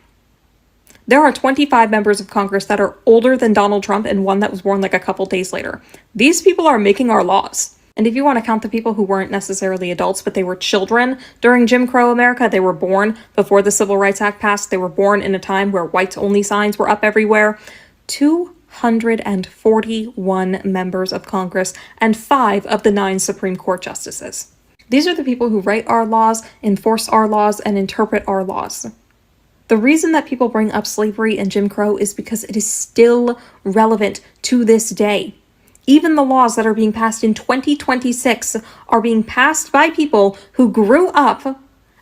There are 25 members of Congress that are older than Donald Trump and one that was born like a couple days later. These people are making our laws. And if you want to count the people who weren't necessarily adults, but they were children during Jim Crow America, they were born before the Civil Rights Act passed. They were born in a time where whites-only signs were up everywhere. 241 members of Congress and 5 of the 9 Supreme Court justices. These are the people who write our laws, enforce our laws, and interpret our laws. The reason that people bring up slavery and Jim Crow is because it is still relevant to this day. Even the laws that are being passed in 2026 are being passed by people who grew up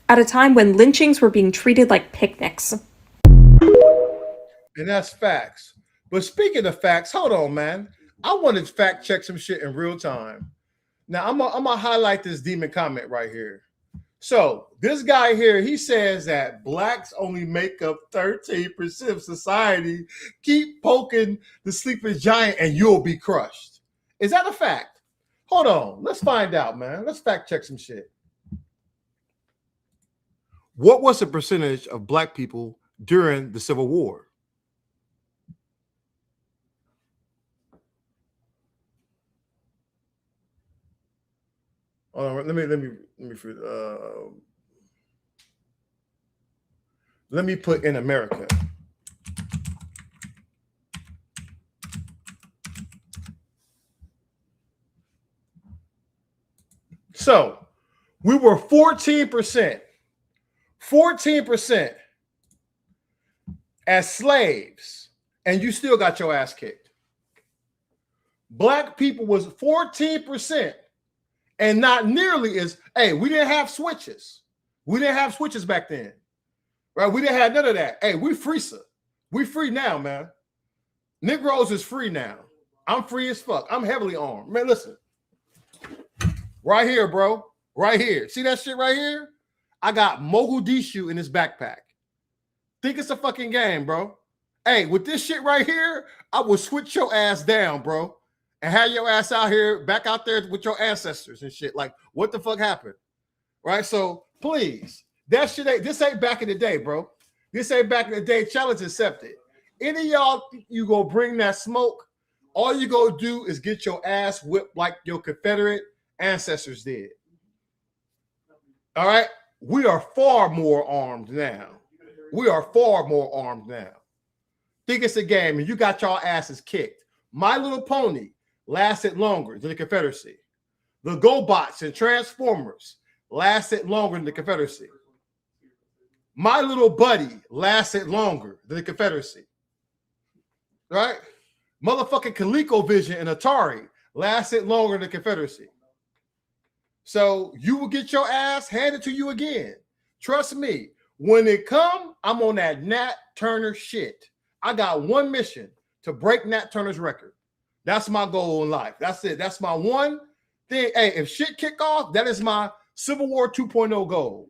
at a time when lynchings were being treated like picnics. And that's facts. But speaking of facts, hold on, man. I wanted to fact check some shit in real time. Now, I'm gonna highlight this demon comment right here. So this guy here, he says that blacks only make up 13% of society. Keep poking the sleeping giant and you'll be crushed. Is that a fact? Hold on. Let's find out, man. Let's fact check some shit. What was the percentage of black people during the Civil War? Let me put in America. So we were 14% as slaves, and you still got your ass kicked. Black people was 14%. And not nearly as, hey, we didn't have switches. We didn't have switches back then. Right? We didn't have none of that. Hey, we free, sir. We free now, man. Negroes is free now. I'm free as fuck. I'm heavily armed. Man, listen. Right here, bro. Right here. See that shit right here? I got Mogadishu in this backpack. Think it's a fucking game, bro. Hey, with this shit right here, I will switch your ass down, bro. And have your ass out here, back out there with your ancestors and shit. Like, what the fuck happened? Right? So, please, that shit ain't, this ain't back in the day, bro. This ain't back in the day. Challenge accepted. Any of y'all, you go bring that smoke, all you go do is get your ass whipped like your Confederate ancestors did. All right? We are far more armed now. We are far more armed now. Think it's a game and you got y'all asses kicked. My Little Pony lasted longer than the Confederacy. The GoBots and Transformers lasted longer than the Confederacy. My Little Buddy lasted longer than the Confederacy. Right? Motherfucking ColecoVision and Atari lasted longer than the Confederacy. So you will get your ass handed to you again. Trust me. When it come, I'm on that Nat Turner shit. I got one mission to break Nat Turner's record. That's my goal in life. That's it. That's my one thing. Hey, if shit kick off, that is my Civil War 2.0 goal.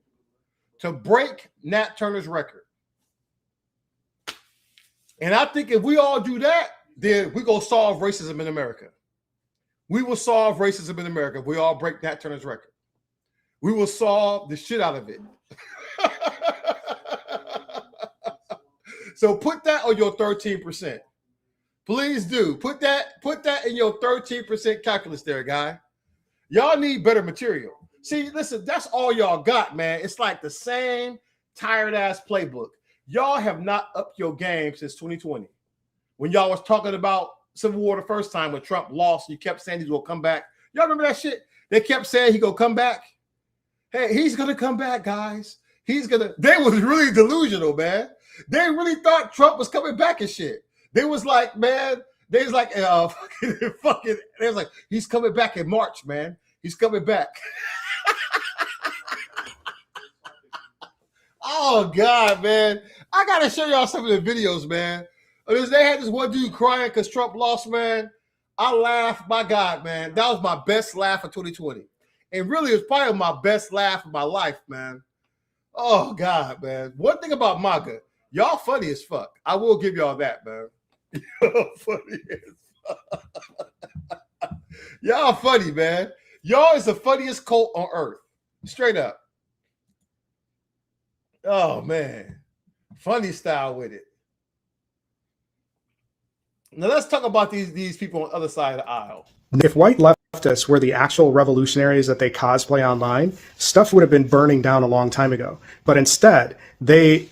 To break Nat Turner's record. And I think if we all do that, then we go solve racism in America. We will solve racism in America if we all break Nat Turner's record. We will solve the shit out of it. So put that on your 13%. Please do. Put that in your 13% calculus there, guy. Y'all need better material. See, listen, that's all y'all got, man. It's like the same tired-ass playbook. Y'all have not upped your game since 2020. When y'all was talking about Civil War the first time when Trump lost, you kept saying he's going to come back. Y'all remember that shit? They kept saying he's going to come back. Hey, he's going to come back, guys. They was really delusional, man. They really thought Trump was coming back and shit. They was like, man, they was like, they was like, he's coming back in March, man. He's coming back. Oh, God, man. I got to show y'all some of the videos, man. They had this one dude crying because Trump lost, man. I laughed. My God, man. That was my best laugh of 2020. And really, it was probably my best laugh of my life, man. Oh, God, man. One thing about MAGA, y'all funny as fuck. I will give y'all that, man. Y'all funny as fuck. Y'all funny, man. Y'all is the funniest cult on earth. Straight up. Oh, man. Funny style with it. Now let's talk about these people on the other side of the aisle. If white leftists were the actual revolutionaries that they cosplay online, stuff would have been burning down a long time ago. But instead, they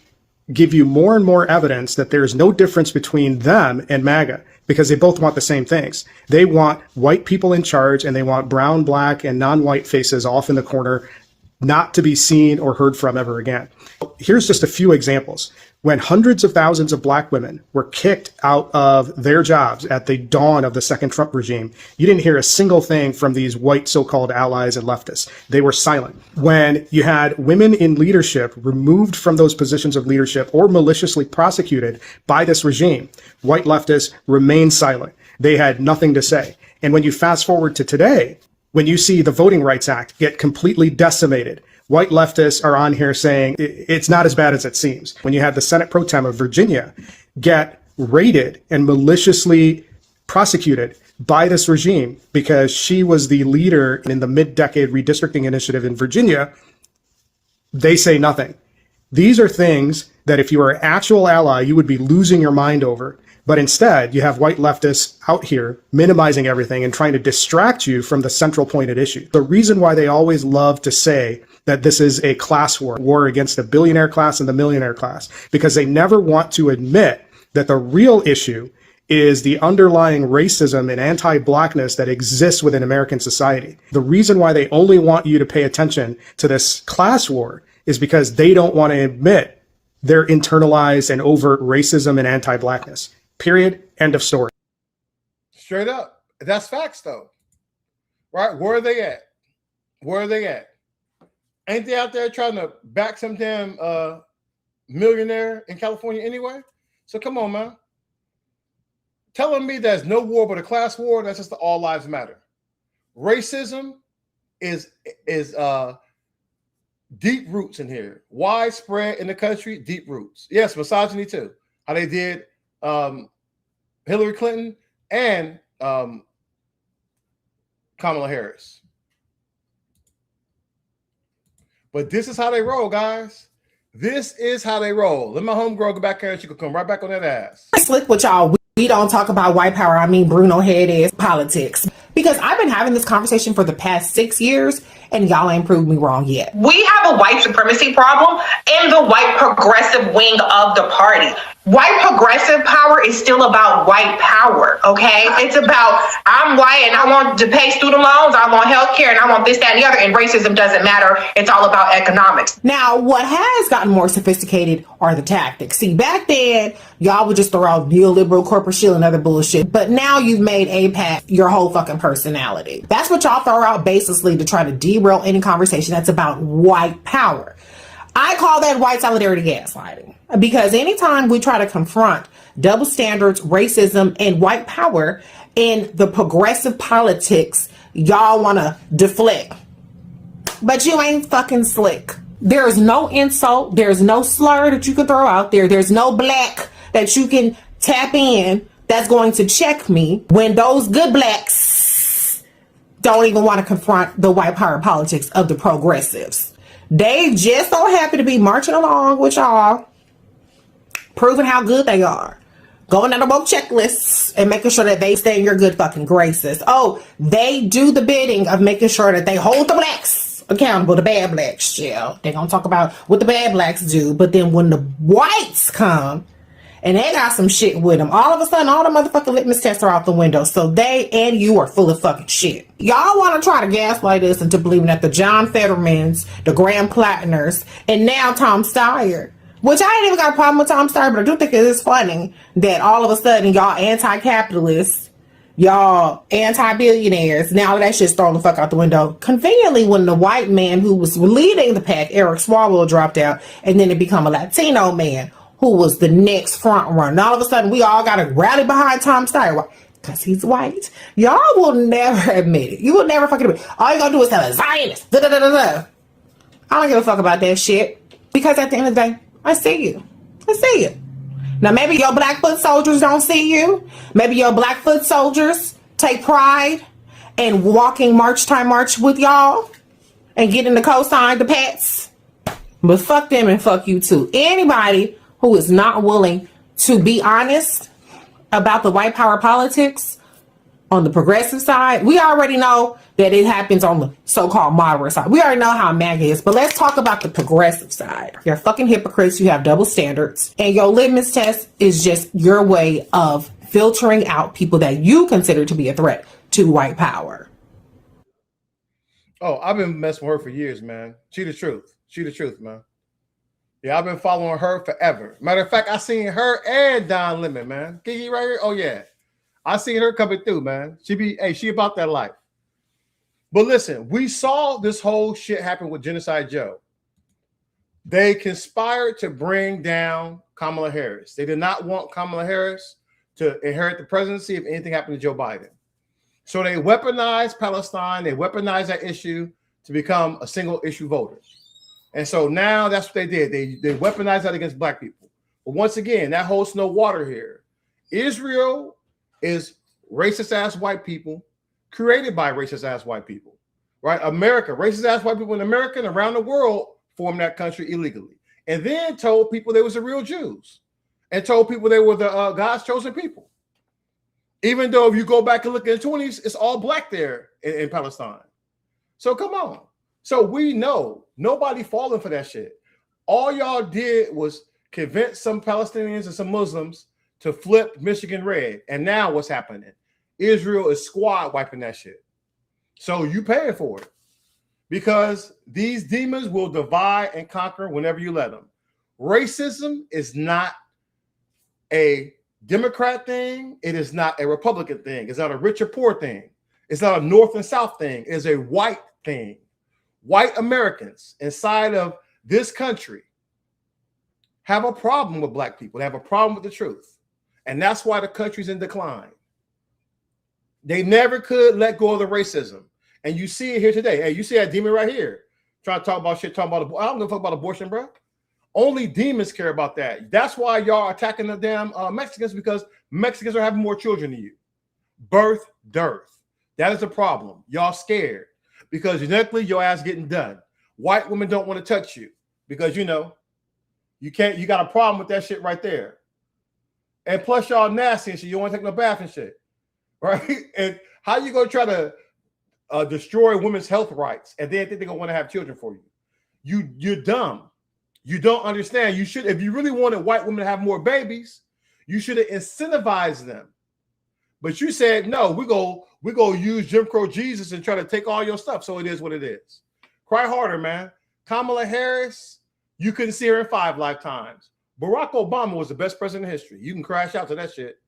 give you more and more evidence that there's no difference between them and MAGA because they both want the same things. They want white people in charge and they want brown, black, and non-white faces off in the corner not to be seen or heard from ever again. Here's just a few examples. When hundreds of thousands of black women were kicked out of their jobs at the dawn of the second Trump regime, you didn't hear a single thing from these white so-called allies and leftists. They were silent. When you had women in leadership removed from those positions of leadership or maliciously prosecuted by this regime, white leftists remained silent. They had nothing to say. And when you fast forward to today, when you see the Voting Rights Act get completely decimated, white leftists are on here saying it's not as bad as it seems. When you had the Senate pro tem of Virginia get raided and maliciously prosecuted by this regime because she was the leader in the mid-decade redistricting initiative in Virginia, they say nothing. These are things that if you were an actual ally, you would be losing your mind over. But instead, you have white leftists out here minimizing everything and trying to distract you from the central point at issue. The reason why they always love to say that this is a class war against the billionaire class and the millionaire class, because they never want to admit that the real issue is the underlying racism and anti-blackness that exists within American society. The reason why they only want you to pay attention to this class war is because they don't want to admit their internalized and overt racism and anti-blackness. Period. End of story. Straight up. That's facts, though. Right? Where are they at? Where are they at? Ain't they out there trying to back some damn millionaire in California anyway? So come on, man. Telling me there's no war but a class war, that's just the all lives matter. Racism is deep roots in here. Widespread in the country, deep roots. Yes, misogyny too. How they did Hillary Clinton and Kamala Harris. But this is how they roll, guys. This is how they roll. Let my homegirl go back here and she could come right back on that ass. Slick with y'all. We don't talk about white power. I mean, Bruno head ass politics. Because I've been having this conversation for the past 6 years and y'all ain't proved me wrong yet. We have a white supremacy problem in the white progressive wing of the party. White progressive power is still about white power, okay? It's about, I'm white and I want to pay student loans, I want health care, and I want this, that, and the other, and racism doesn't matter. It's all about economics. Now, what has gotten more sophisticated are the tactics. See, back then, y'all would just throw out neoliberal corporate shit and other bullshit, but now you've made AIPAC your whole fucking personality. That's what y'all throw out baselessly to try to derail any conversation that's about white power. I call that white solidarity gaslighting, because anytime we try to confront double standards, racism, and white power in the progressive politics, y'all want to deflect. But you ain't fucking slick. There's no insult. There's no slur that you can throw out there. There's no black that you can tap in that's going to check me when those good blacks don't even want to confront the white power politics of the progressives. They just so happy to be marching along with y'all, proving how good they are, going down the woke checklists and making sure that they stay in your good fucking graces. Oh, they do the bidding of making sure that they hold the blacks accountable, the bad blacks. Yeah, they're gonna talk about what the bad blacks do, but then when the whites come and they got some shit with them, all of a sudden all the motherfucking litmus tests are out the window. So they and you are full of fucking shit. Y'all want to try to gaslight us into believing that the John Fettermans, the Graham Plattners, and now Tom Steyer, which I ain't even got a problem with Tom Steyer, but I do think it is funny that all of a sudden y'all anti-capitalists, y'all anti-billionaires, now that shit's thrown the fuck out the window. Conveniently, when the white man who was leading the pack, Eric Swalwell, dropped out, and then it became a Latino man who was the next front runner. And all of a sudden, we all got to rally behind Tom Steyer. Because he's white. Y'all will never admit it. You will never fucking admit it. All you gonna do is tell a Zionist. Da, da, da, da, da. I don't give a fuck about that shit. Because at the end of the day, I see you. I see you. Now, maybe your black foot soldiers don't see you. Maybe your black foot soldiers take pride in walking march with y'all and getting the cosign, the pets. But fuck them and fuck you too. Anybody who is not willing to be honest about the white power politics on the progressive side, we already know that it happens on the so-called moderate side. We already know how MAGA is, but let's talk about the progressive side. You're fucking hypocrites. You have double standards, and your litmus test is just your way of filtering out people that you consider to be a threat to white power. Oh, I've been messing with her for years, man. She the truth. She the truth, man. Yeah, I've been following her forever. Matter of fact, I seen her and Don Lemon, man. Kiki right here. Oh yeah, I seen her coming through, man. She about that life. But listen, we saw this whole shit happen with Genocide Joe. They conspired to bring down Kamala Harris. They did not want Kamala Harris to inherit the presidency if anything happened to Joe Biden. So they weaponized Palestine. They weaponized that issue to become a single issue voter. And so now that's what they did. They weaponized that against black people. But once again, that holds no water here. Israel is racist ass white people created by racist ass white people, right? America, racist ass white people in America and around the world formed that country illegally. And then told people they was the real Jews and told people they were the God's chosen people. Even though if you go back and look in the 20s, it's all black there in Palestine. So come on. So we know nobody falling for that shit. All y'all did was convince some Palestinians and some Muslims to flip Michigan red. And now what's happening? Israel is squad wiping that shit. So you paying for it. Because these demons will divide and conquer whenever you let them. Racism is not a Democrat thing. It is not a Republican thing. It's not a rich or poor thing. It's not a North and South thing. It's a white thing. White Americans inside of this country have a problem with black people. They have a problem with the truth. And that's why the country's in decline. They never could let go of the racism. And you see it here today. Hey, you see that demon right here trying to talk about shit, talking about, I don't give a fuck about abortion, bro. Only demons care about that. That's why y'all are attacking the damn Mexicans, because Mexicans are having more children than you. Birth, dearth. That is the problem. Y'all scared because genetically your ass getting done. White women don't want to touch you because, you know, you can't, you got a problem with that shit right there. And plus y'all nasty and shit. You don't want to take no bath and shit. Right? And how you going to try to destroy women's health rights and then think they're going to want to have children for you? You're dumb. You don't understand. You should, if you really wanted white women to have more babies, you should have incentivized them. But you said, no, we go use Jim Crow Jesus and try to take all your stuff. So it is what it is. Cry harder, man. Kamala Harris, you couldn't see her in 5 lifetimes. Barack Obama was the best president in history. You can crash out to that shit.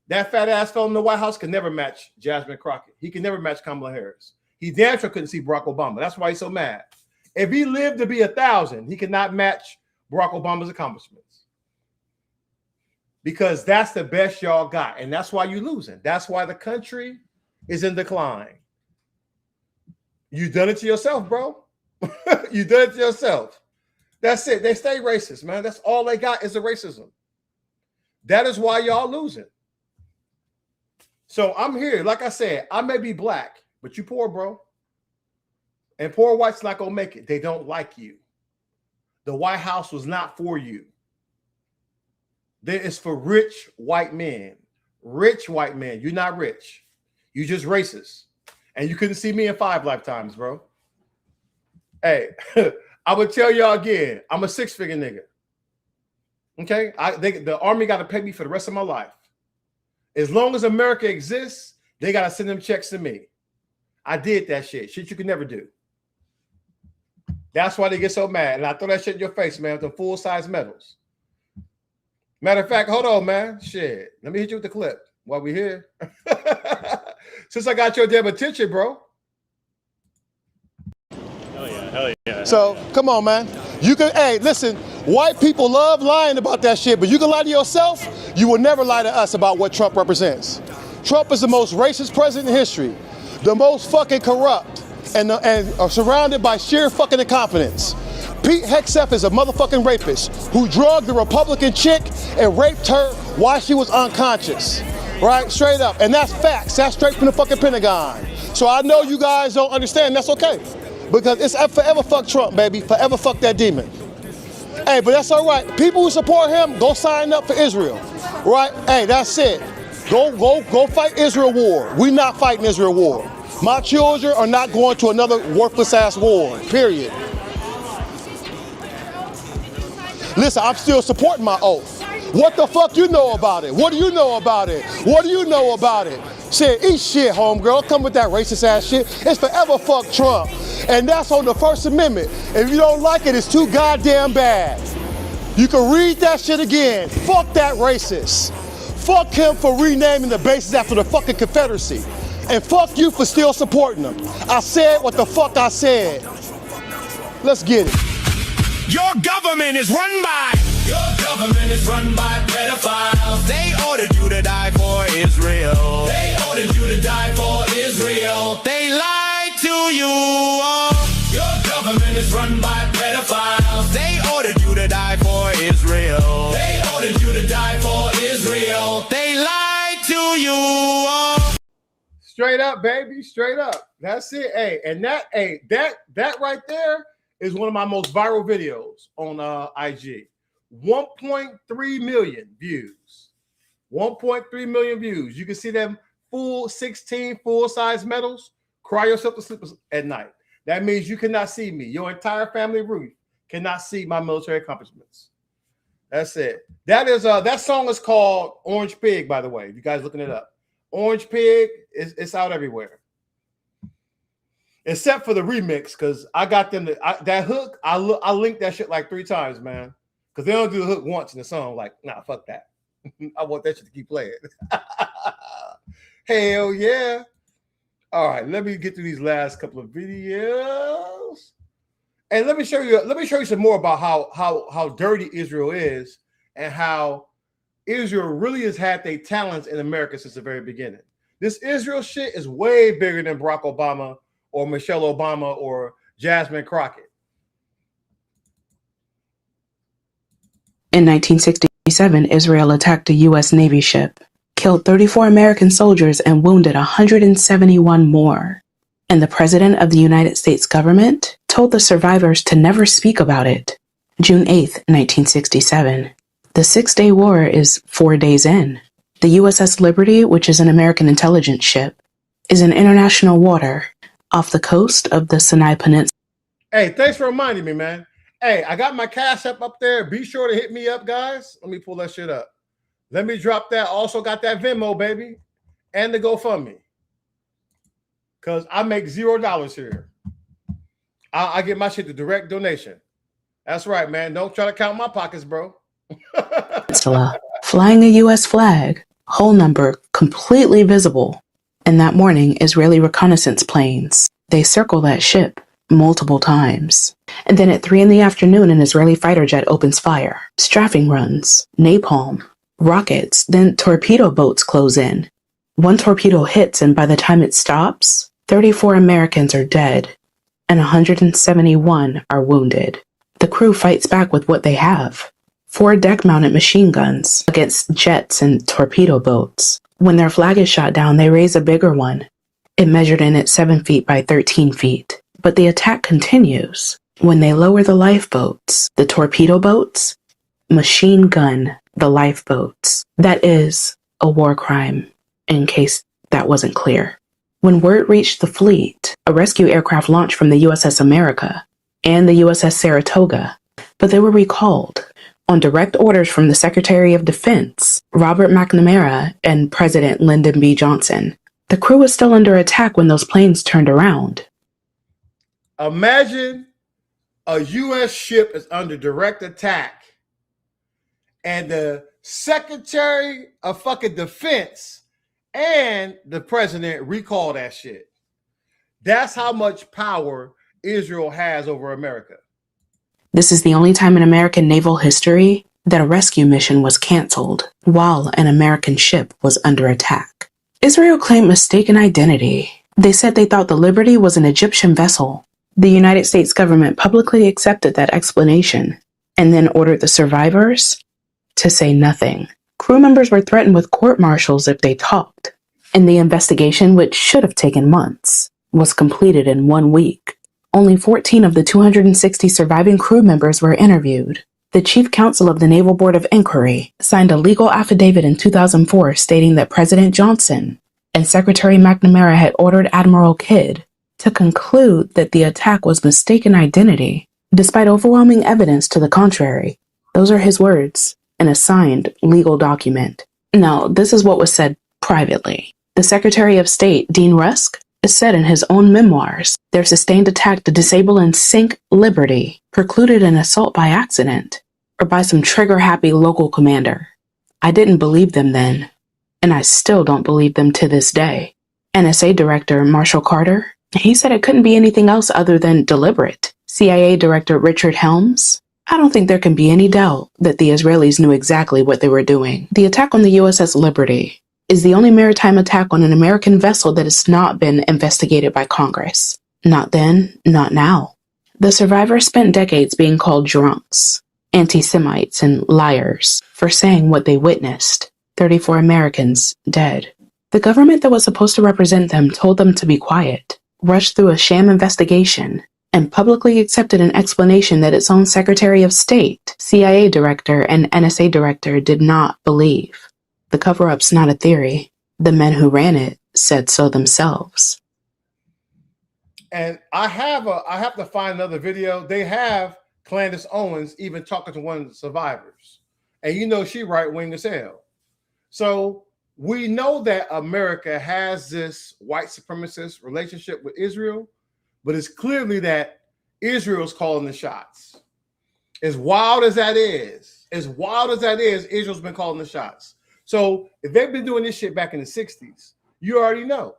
That fat ass fellow in the White House can never match Jasmine Crockett. He can never match Kamala Harris. He damn sure couldn't see Barack Obama. That's why he's so mad. If he lived to be 1,000, he could not match Barack Obama's accomplishments. Because that's the best y'all got. And that's why you're losing. That's why the country is in decline. You done it to yourself, bro. You done it to yourself. That's it. They stay racist, man. That's all they got is the racism. That is why y'all losing. So I'm here. Like I said, I may be black, but you poor, bro. And poor whites not going to make it. They don't like you. The White House was not for you. It's for rich white men. Rich white men. You're not rich. You just racist. And you couldn't see me in 5 lifetimes, bro. Hey, I would tell y'all again, I'm a 6-figure nigga. Okay? The army got to pay me for the rest of my life. As long as America exists, they got to send them checks to me. I did that shit. Shit you could never do. That's why they get so mad. And I throw that shit in your face, man, with the full-size medals. Matter of fact, hold on, man. Shit. Let me hit you with the clip while we're here. Since I got your damn attention, bro. Hell yeah. So, come on, man. You can, hey, listen, white people love lying about that shit, but you can lie to yourself. You will never lie to us about what Trump represents. Trump is the most racist president in history, the most fucking corrupt, and are surrounded by sheer fucking incompetence. Pete Hegseth is a motherfucking rapist who drugged the Republican chick and raped her while she was unconscious. Right? Straight up. And that's facts. That's straight from the fucking Pentagon. So I know you guys don't understand. That's okay. Because it's forever fuck Trump, baby. Forever fuck that demon. Hey, but that's all right. People who support him, go sign up for Israel. Right? Hey, that's it. Go fight Israel war. We not fighting Israel war. My children are not going to another worthless ass war. Period. Listen, I'm still supporting my oath. What the fuck you know about it? What do you know about it? What do you know about it? Shit, eat shit, homegirl. Come with that racist ass shit. It's forever fuck Trump. And that's on the First Amendment. If you don't like it, it's too goddamn bad. You can read that shit again. Fuck that racist. Fuck him for renaming the bases after the fucking Confederacy. And fuck you for still supporting them. I said what the fuck I said. Let's get it. Your government is run by pedophiles. They ordered you to die for Israel. They ordered you to die for Israel. They lied to you. Your government is run by pedophiles. They ordered you to die for Israel. They ordered you to die for Israel. They lied to you. Straight up, baby. Straight up. That's it. Hey, and that right there is one of my most viral videos on IG. 1.3 million views. 1.3 million views. You can see them full 16 full-size medals. Cry yourself to sleep at night. That means you cannot see me. Your entire family root cannot see my military accomplishments. That's it. That song is called Orange Pig, by the way. If you guys looking it up. Orange Pig, it's out everywhere. Except for the remix, because I got them that hook. I linked that shit like 3 times, man. Because they don't do the hook once in the song. Like, nah, fuck that. I want that shit to keep playing. Hell yeah. All right, let me get through these last couple of videos. And let me show you some more about how dirty Israel is and how Israel really has had their talents in America since the very beginning. This Israel shit is way bigger than Barack Obama or Michelle Obama or Jasmine Crockett. In 1967, Israel attacked a U.S. Navy ship, killed 34 American soldiers, and wounded 171 more. And the President of the United States government told the survivors to never speak about it. June 8, 1967. The Six-Day War is 4 days in. The USS Liberty, which is an American intelligence ship, is in international water off the coast of the Sinai Peninsula. Hey, thanks for reminding me, man. Hey, I got my Cash App up there. Be sure to hit me up, guys. Let me pull that shit up. Let me drop that. Also got that Venmo, baby, and the GoFundMe. Because I make $0 here. I get my shit to direct donation. That's right, man. Don't try to count my pockets, bro. Flying a U.S. flag, whole number completely visible. And that morning, Israeli reconnaissance planes, they circle that ship multiple times. And then at 3 p.m, an Israeli fighter jet opens fire. Strafing runs, napalm, rockets, then torpedo boats close in. One torpedo hits, and by the time it stops, 34 Americans are dead, and 171 are wounded. The crew fights back with what they have. 4 deck-mounted machine guns against jets and torpedo boats. When their flag is shot down, they raise a bigger one. It measured in at 7 feet by 13 feet. But the attack continues. When they lower the lifeboats, the torpedo boats, machine gun the lifeboats. That is a war crime, in case that wasn't clear. When word reached the fleet, a rescue aircraft launched from the USS America and the USS Saratoga, but they were recalled on direct orders from the Secretary of Defense, Robert McNamara, and President Lyndon B. Johnson. The crew was still under attack when those planes turned around. Imagine a U.S. ship is under direct attack and the Secretary of fucking Defense and the president recall that shit. That's how much power Israel has over America. This is the only time in American naval history that a rescue mission was canceled while an American ship was under attack. Israel claimed mistaken identity. They said they thought the Liberty was an Egyptian vessel. The United States government publicly accepted that explanation and then ordered the survivors to say nothing. Crew members were threatened with court-martials if they talked, and the investigation, which should have taken months, was completed in 1 week. Only 14 of the 260 surviving crew members were interviewed. The Chief Counsel of the Naval Board of Inquiry signed a legal affidavit in 2004 stating that President Johnson and Secretary McNamara had ordered Admiral Kidd to conclude that the attack was mistaken identity, despite overwhelming evidence to the contrary. Those are his words in a signed legal document. Now, this is what was said privately. The Secretary of State, Dean Rusk, is said in his own memoirs, their sustained attack to disable and sink Liberty precluded an assault by accident or by some trigger-happy local commander. I didn't believe them then, and I still don't believe them to this day. NSA Director Marshall Carter, he said it couldn't be anything else other than deliberate. CIA Director Richard Helms, I don't think there can be any doubt that the Israelis knew exactly what they were doing. The attack on the USS Liberty is the only maritime attack on an American vessel that has not been investigated by Congress. Not then, not now. The survivors spent decades being called drunks, anti-Semites, and liars for saying what they witnessed. 34 Americans dead. The government that was supposed to represent them told them to be quiet, rushed through a sham investigation, and publicly accepted an explanation that its own Secretary of State, CIA Director, and NSA Director did not believe. The cover-up's not a theory. The men who ran it said so themselves. And I have to find another video. They have Candace Owens even talking to one of the survivors. And you know she right-wing as hell. So we know that America has this white supremacist relationship with Israel, but it's clearly that Israel's calling the shots. As wild as that is, Israel's been calling the shots. So if they've been doing this shit back in the 60s, you already know.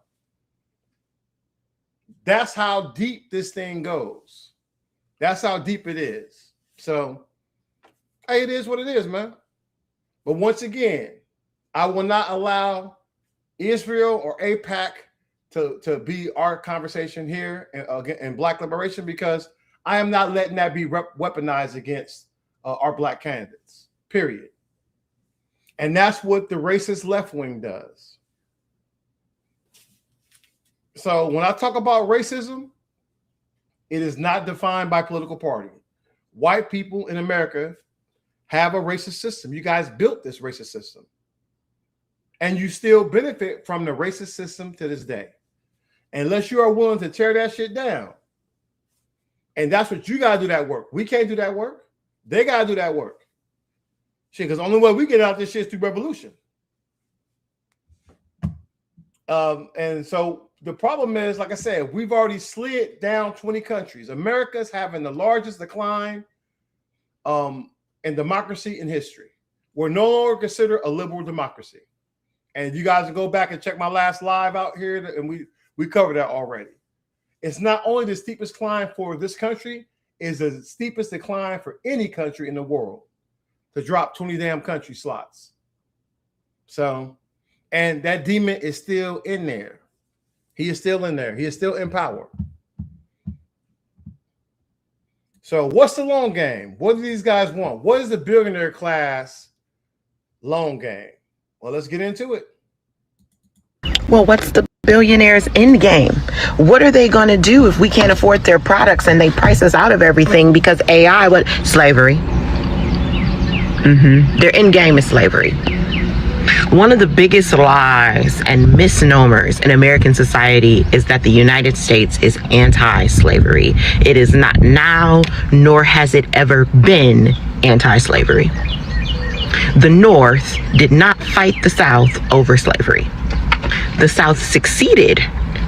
That's how deep this thing goes. That's how deep it is. So, hey, it is what it is, man. But once again, I will not allow Israel or AIPAC to be our conversation here in Black liberation, because I am not letting that be weaponized against our Black candidates, period. And that's what the racist left wing does. So when I talk about racism, it is not defined by political party. White people in America have a racist system. You guys built this racist system. And you still benefit from the racist system to this day. Unless you are willing to tear that shit down. And that's what you got to do that work. We can't do that work. They got to do that work. Shit, because the only way we get out this shit is through revolution. And so the problem is, like I said, we've already slid down 20 countries. America's having the largest decline in democracy in history. We're no longer considered a liberal democracy. And you guys can go back and check my last live out here, and we covered that already. It's not only the steepest decline for this country, it's the steepest decline for any country in the world to drop 20 damn country slots. So, and that demon is still in there. He is still in there. He is still in power. So what's the long game? What do these guys want? What is the billionaire class long game? Well, let's get into it. Well, what's the billionaires' end game? What are they going to do if we can't afford their products and they price us out of everything because AI, slavery? Their end game is slavery. One of the biggest lies and misnomers in American society is that the United States is anti-slavery. It is not now, nor has it ever been anti-slavery. The North did not fight the South over slavery. The South succeeded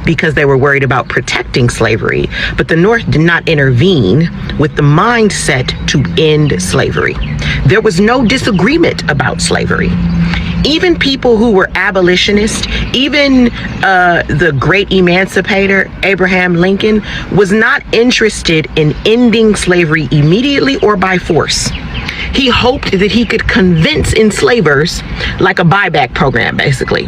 because they were worried about protecting slavery, but the North did not intervene with the mindset to end slavery. There was no disagreement about slavery. Even people who were abolitionists, even the great emancipator, Abraham Lincoln, was not interested in ending slavery immediately or by force. He hoped that he could convince enslavers, like a buyback program, basically.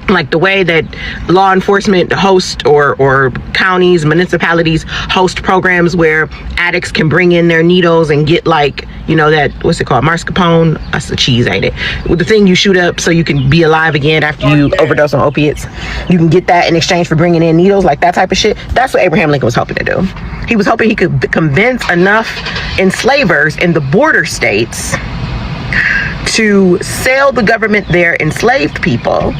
Like the way that law enforcement host or counties, municipalities host programs where addicts can bring in their needles and get that, what's it called? Mascarpone? That's the cheese, ain't it? With the thing you shoot up so you can be alive again after you overdose on opiates. You can get that in exchange for bringing in needles, like that type of shit. That's what Abraham Lincoln was hoping to do. He was hoping he could convince enough enslavers in the border states to sell the government their enslaved people,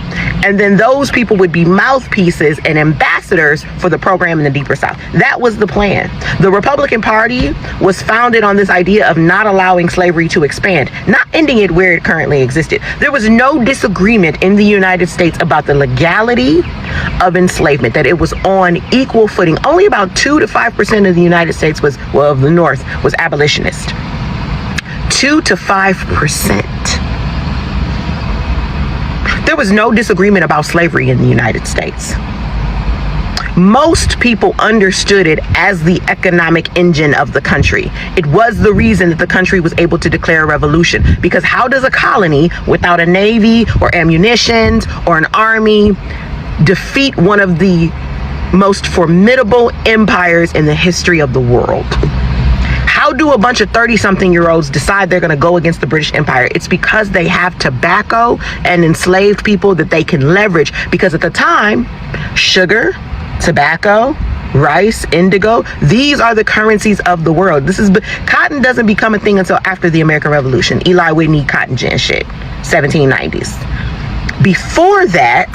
and then those people would be mouthpieces and ambassadors for the program in the Deeper South. That was the plan. The Republican Party was founded on this idea of not allowing slavery to expand, not ending it where it currently existed. There was no disagreement in the United States about the legality of enslavement, that it was on equal footing. Only about 2 to 5% of the United States was, well, of the North, was abolitionist. 2 to 5%. There was no disagreement about slavery in the United States. Most people understood it as the economic engine of the country. It was the reason that the country was able to declare a revolution. Because how does a colony without a navy or ammunition or an army defeat one of the most formidable empires in the history of the world? How do a bunch of 30-something-year-olds decide they're going to go against the British Empire? It's because they have tobacco and enslaved people that they can leverage. Because at the time, sugar, tobacco, rice, indigo, these are the currencies of the world. Cotton doesn't become a thing until after the American Revolution. Eli Whitney, cotton gin shit, 1790s. Before that,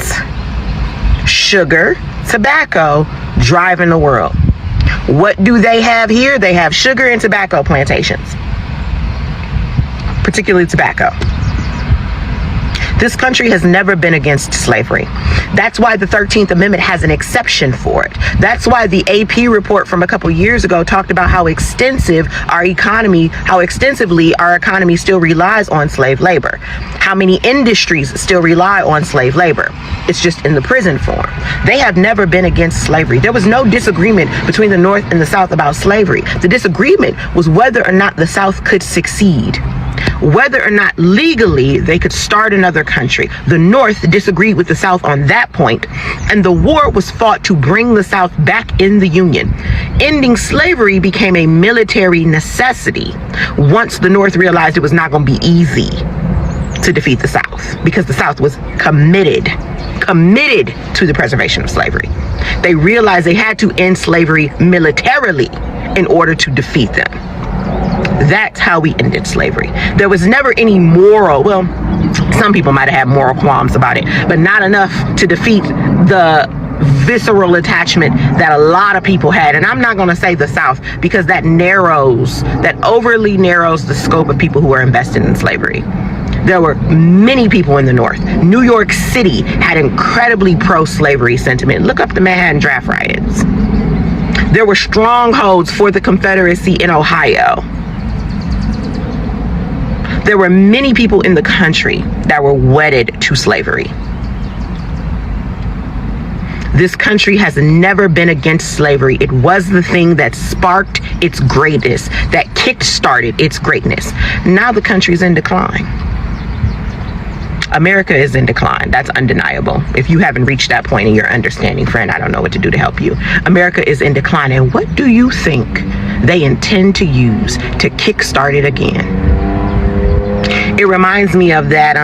sugar, tobacco, driving the world. What do they have here? They have sugar and tobacco plantations, particularly tobacco. This country has never been against slavery. That's why the 13th Amendment has an exception for it. That's why the AP report from a couple years ago talked about how extensively our economy still relies on slave labor. How many industries still rely on slave labor. It's just in the prison form. They have never been against slavery. There was no disagreement between the North and the South about slavery. The disagreement was whether or not the South could succeed, whether or not legally they could start another country. The North disagreed with the South on that point, and the war was fought to bring the South back in the Union. Ending slavery became a military necessity once the North realized it was not going to be easy to defeat the South, because the South was committed to the preservation of slavery. They realized they had to end slavery militarily in order to defeat them. That's how we ended slavery. There was never any moral, well, some people might have had moral qualms about it, but not enough to defeat the visceral attachment that a lot of people had. And I'm not going to say the South, because that overly narrows the scope of people who are invested in slavery. There were many people in the North. New York City had incredibly pro-slavery sentiment. Look up the Manhattan draft riots. There were strongholds for the Confederacy in Ohio. There were many people in the country that were wedded to slavery. This country has never been against slavery. It was the thing that sparked its greatness, that kick-started its greatness. Now the country is in decline. America is in decline. That's undeniable. If you haven't reached that point in your understanding, friend, I don't know what to do to help you. America is in decline. And what do you think they intend to use to kickstart it again? It reminds me of that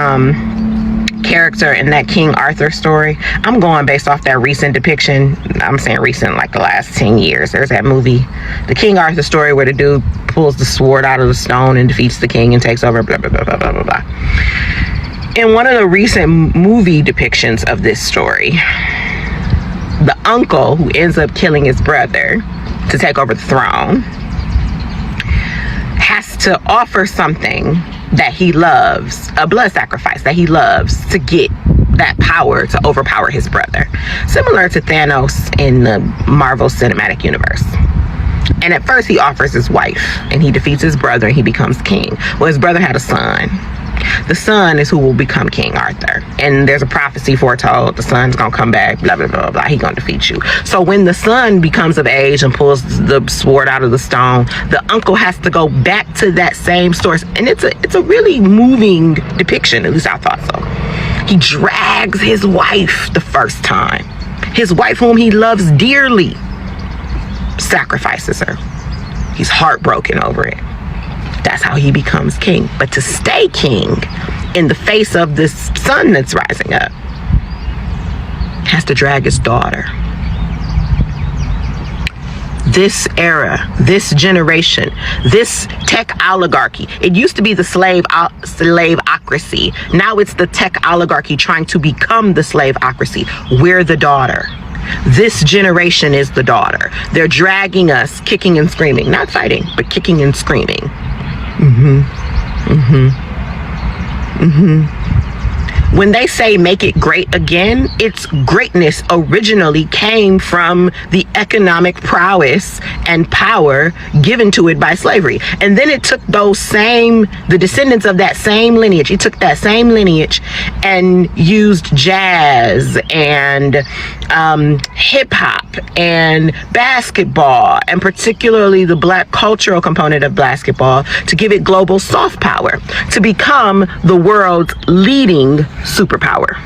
character in that King Arthur story. I'm going based off that recent depiction. I'm saying recent, like the last 10 years. There's that movie, the King Arthur story, where the dude pulls the sword out of the stone and defeats the king and takes over, blah, blah, blah, blah, blah, blah, blah. In one of the recent movie depictions of this story, the uncle who ends up killing his brother to take over the throne has to offer something that he loves, a blood sacrifice that he loves, to get that power to overpower his brother. Similar to Thanos in the Marvel Cinematic Universe. And at first he offers his wife, and he defeats his brother and he becomes king. Well, his brother had a son. The son is who will become King Arthur. And there's a prophecy foretold, the son's gonna come back, blah, blah, blah, blah, he's gonna defeat you. So when the son becomes of age and pulls the sword out of the stone, the uncle has to go back to that same source. And it's a really moving depiction, at least I thought so. He drags his wife the first time. His wife, whom he loves dearly, sacrifices her. He's heartbroken over it. That's how he becomes king. But to stay king in the face of this sun that's rising up, has to drag his daughter. this era, this generation, this tech oligarchy. It used to be the slaveocracy. Now it's the tech oligarchy trying to become the slaveocracy. We're the daughter. This generation is the daughter. They're dragging us, kicking and screaming, not fighting, but kicking and screaming. When they say make it great again, its greatness originally came from the economic prowess and power given to it by slavery. And then it took the descendants of that same lineage, it took that same lineage and used jazz and hip hop and basketball, and particularly the Black cultural component of basketball, to give it global soft power, to become the world's leading superpower.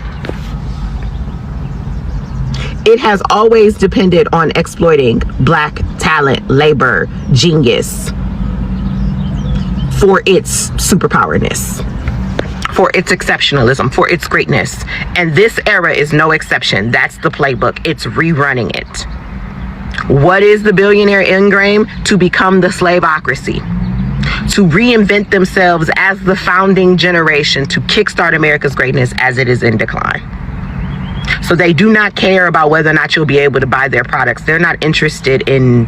It has always depended on exploiting Black talent, labor, genius for its superpowerness, for its exceptionalism, for its greatness. And this era is no exception. That's the playbook. It's rerunning it. What is the billionaire end game? To become the slaveocracy, to reinvent themselves as the founding generation, to kickstart America's greatness as it is in decline. So they do not care about whether or not you'll be able to buy their products. They're not interested in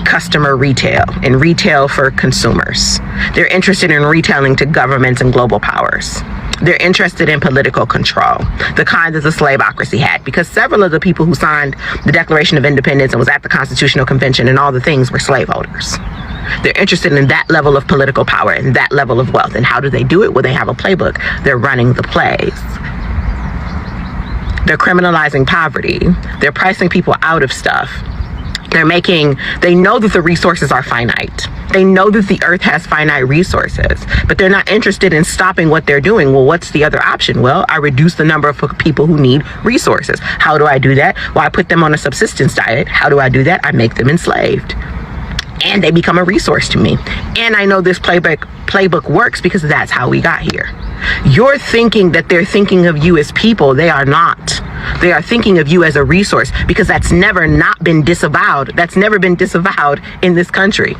customer retail, in retail for consumers. They're interested in retailing to governments and global powers. They're interested in political control, the kind that the slaveocracy had, because several of the people who signed the Declaration of Independence and was at the Constitutional Convention and all the things were slaveholders. They're interested in that level of political power and that level of wealth. And how do they do it? Well, they have a playbook. They're running the plays. They're criminalizing poverty. They're pricing people out of stuff. They know that the resources are finite. They know that the earth has finite resources, but they're not interested in stopping what they're doing. Well, what's the other option? Well, I reduce the number of people who need resources. How do I do that? Well, I put them on a subsistence diet. How do I do that? I make them enslaved. And they become a resource to me. And I know this playbook works because that's how we got here. You're thinking that they're thinking of you as people. They are not. They are thinking of you as a resource, because that's never not been disavowed. That's never been disavowed in this country.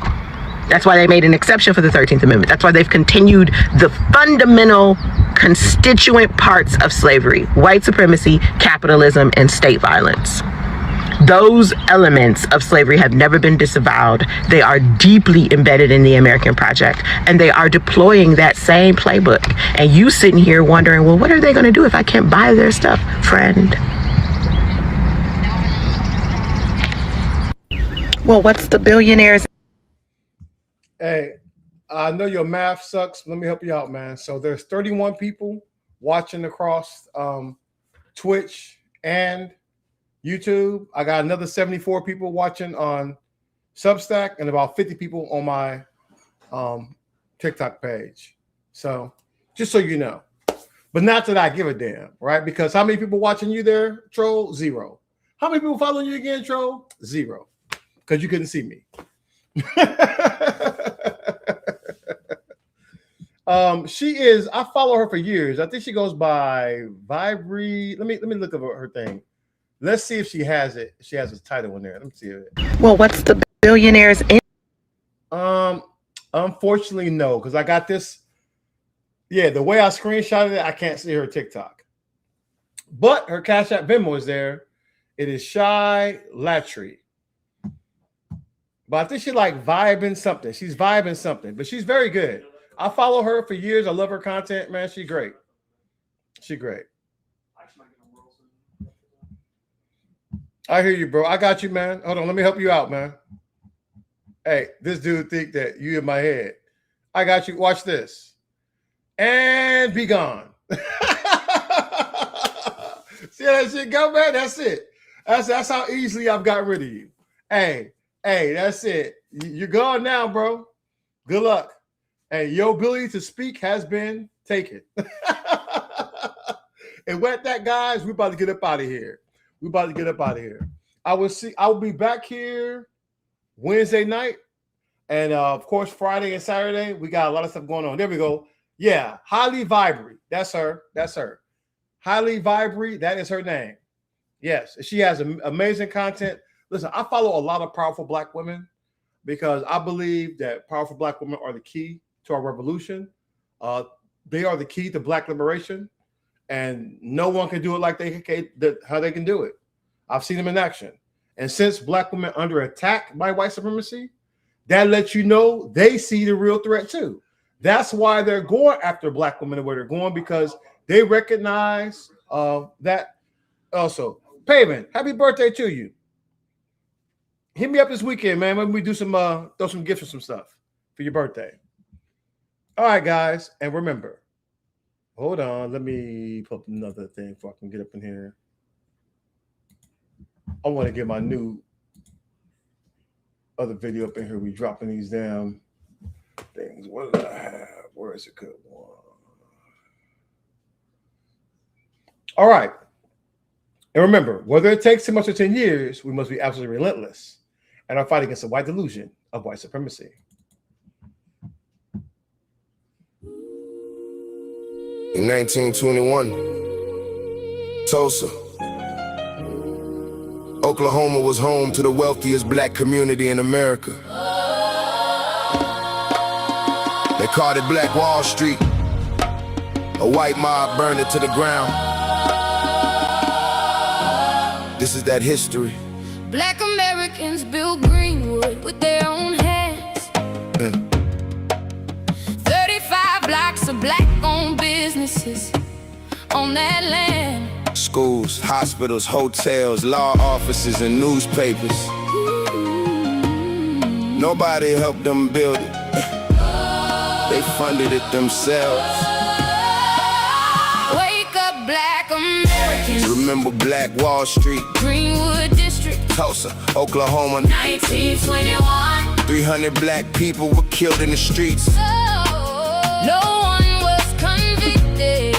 That's why they made an exception for the 13th Amendment. That's why they've continued the fundamental constituent parts of slavery: white supremacy, capitalism, and state violence. Those elements of slavery have never been disavowed. They are deeply embedded in the American project, and they are deploying that same playbook. And you sitting here wondering, well, what are they going to do if I can't buy their stuff, friend? Well, what's the billionaires? Hey, I know your math sucks. Let me help you out, man. So there's 31 people watching across Twitch and YouTube. I got another 74 people watching on Substack and about 50 people on my TikTok page. So just so you know, but not that I give a damn, right? Because how many people watching you there, Troll? 0. How many people following you again, Troll? 0. Because you couldn't see me. I follow her for years. I think she goes by Vibri. Let me look up her thing. Let's see if she has it. She has a title in there. Let me see it. Well, what's the billionaires in? Unfortunately, no, because I got this. Yeah, the way I screenshotted it, I can't see her TikTok. But her Cash App Venmo is there. It is Shy Latry. But I think she like vibing something. She's vibing something, but she's very good. I follow her for years. I love her content, man. She's great. She's great. I hear you, bro. I got you, man. Hold on. Let me help you out, man. Hey, this dude think that you in my head. I got you. Watch this. And be gone. See how that shit go, man? That's it. That's how easily I've got rid of you. Hey, that's it. You're gone now, bro. Good luck. Hey, your ability to speak has been taken. And with that, guys, we're about to get up out of here. I will be back here Wednesday night. And of course, Friday and Saturday, we got a lot of stuff going on. There we go. Yeah, Highly Vibry. That's her. Highly Vibry. That is her name. Yes, she has amazing content. Listen, I follow a lot of powerful black women because I believe that powerful black women are the key to our revolution. They are the key to black liberation, and no one can do it like how they can do it. I've seen them in action. And since black women are under attack by white supremacy, that lets you know they see the real threat too. That's why they're going after black women and where they're going, because they recognize that. Also, Payman, happy birthday to you. Hit me up this weekend, man. Maybe we do some throw some gifts or some stuff for your birthday. All right, guys, and remember, hold on, let me put up another thing before I can get up in here. I want to get my new other video up in here. We dropping these damn things. What did I have? Where is it? Good one. All right. And remember, whether it takes 2 months or 10 years, we must be absolutely relentless in our fight against the white delusion of white supremacy. In 1921, Tulsa, Oklahoma was home to the wealthiest black community in America. They called it Black Wall Street. A white mob burned it to the ground. This is that history. Black Americans built Greenwood with their own hands. 35 blocks of black-owned businesses on that land. Schools, hospitals, hotels, law offices, and newspapers. Nobody helped them build it. They funded it themselves. Wake up, black Americans. Remember Black Wall Street, Greenwood District, Tulsa, Oklahoma, 1921. 300 black people were killed in the streets. No one was convicted,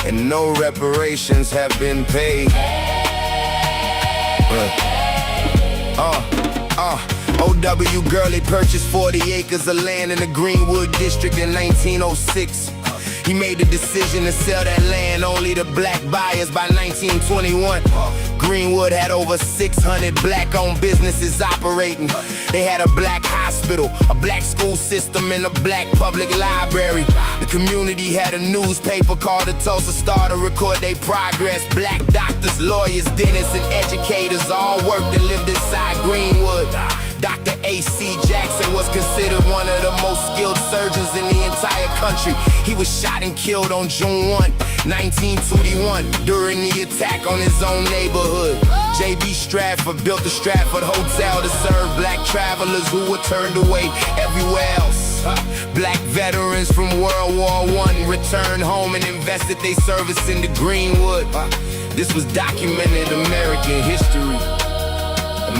and no reparations have been paid. O.W. Gurley purchased 40 acres of land in the Greenwood District in 1906. He made the decision to sell that land only to black buyers by 1921. Greenwood had over 600 black-owned businesses operating. They had a black hospital, a black school system, and a black public library. The community had a newspaper called the Tulsa Star to record their progress. Black doctors, lawyers, dentists, and educators all worked and lived inside Greenwood. Dr. A.C. Jackson was considered one of the most skilled surgeons in the entire country. He was shot and killed on June 1, 1921, during the attack on his own neighborhood. J.B. Stratford built the Stratford Hotel to serve black travelers who were turned away everywhere else. Black veterans from World War I returned home and invested their service into Greenwood. This was documented American history.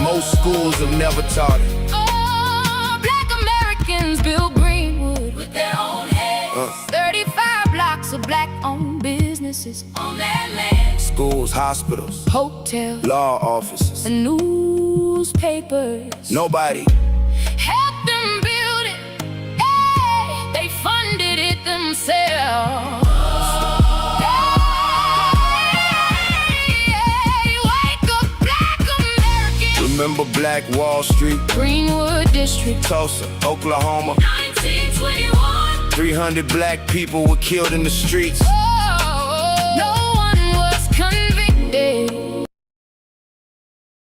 Most schools have never taught it. Oh, black Americans built Greenwood with their own hands. 35 blocks of black-owned businesses on that land. Schools, hospitals, hotels, law offices, and newspapers. Nobody helped them build it. Hey, they funded it themselves. Remember Black Wall Street, Greenwood District, Tulsa, Oklahoma, 1921. 300 black people were killed in the streets.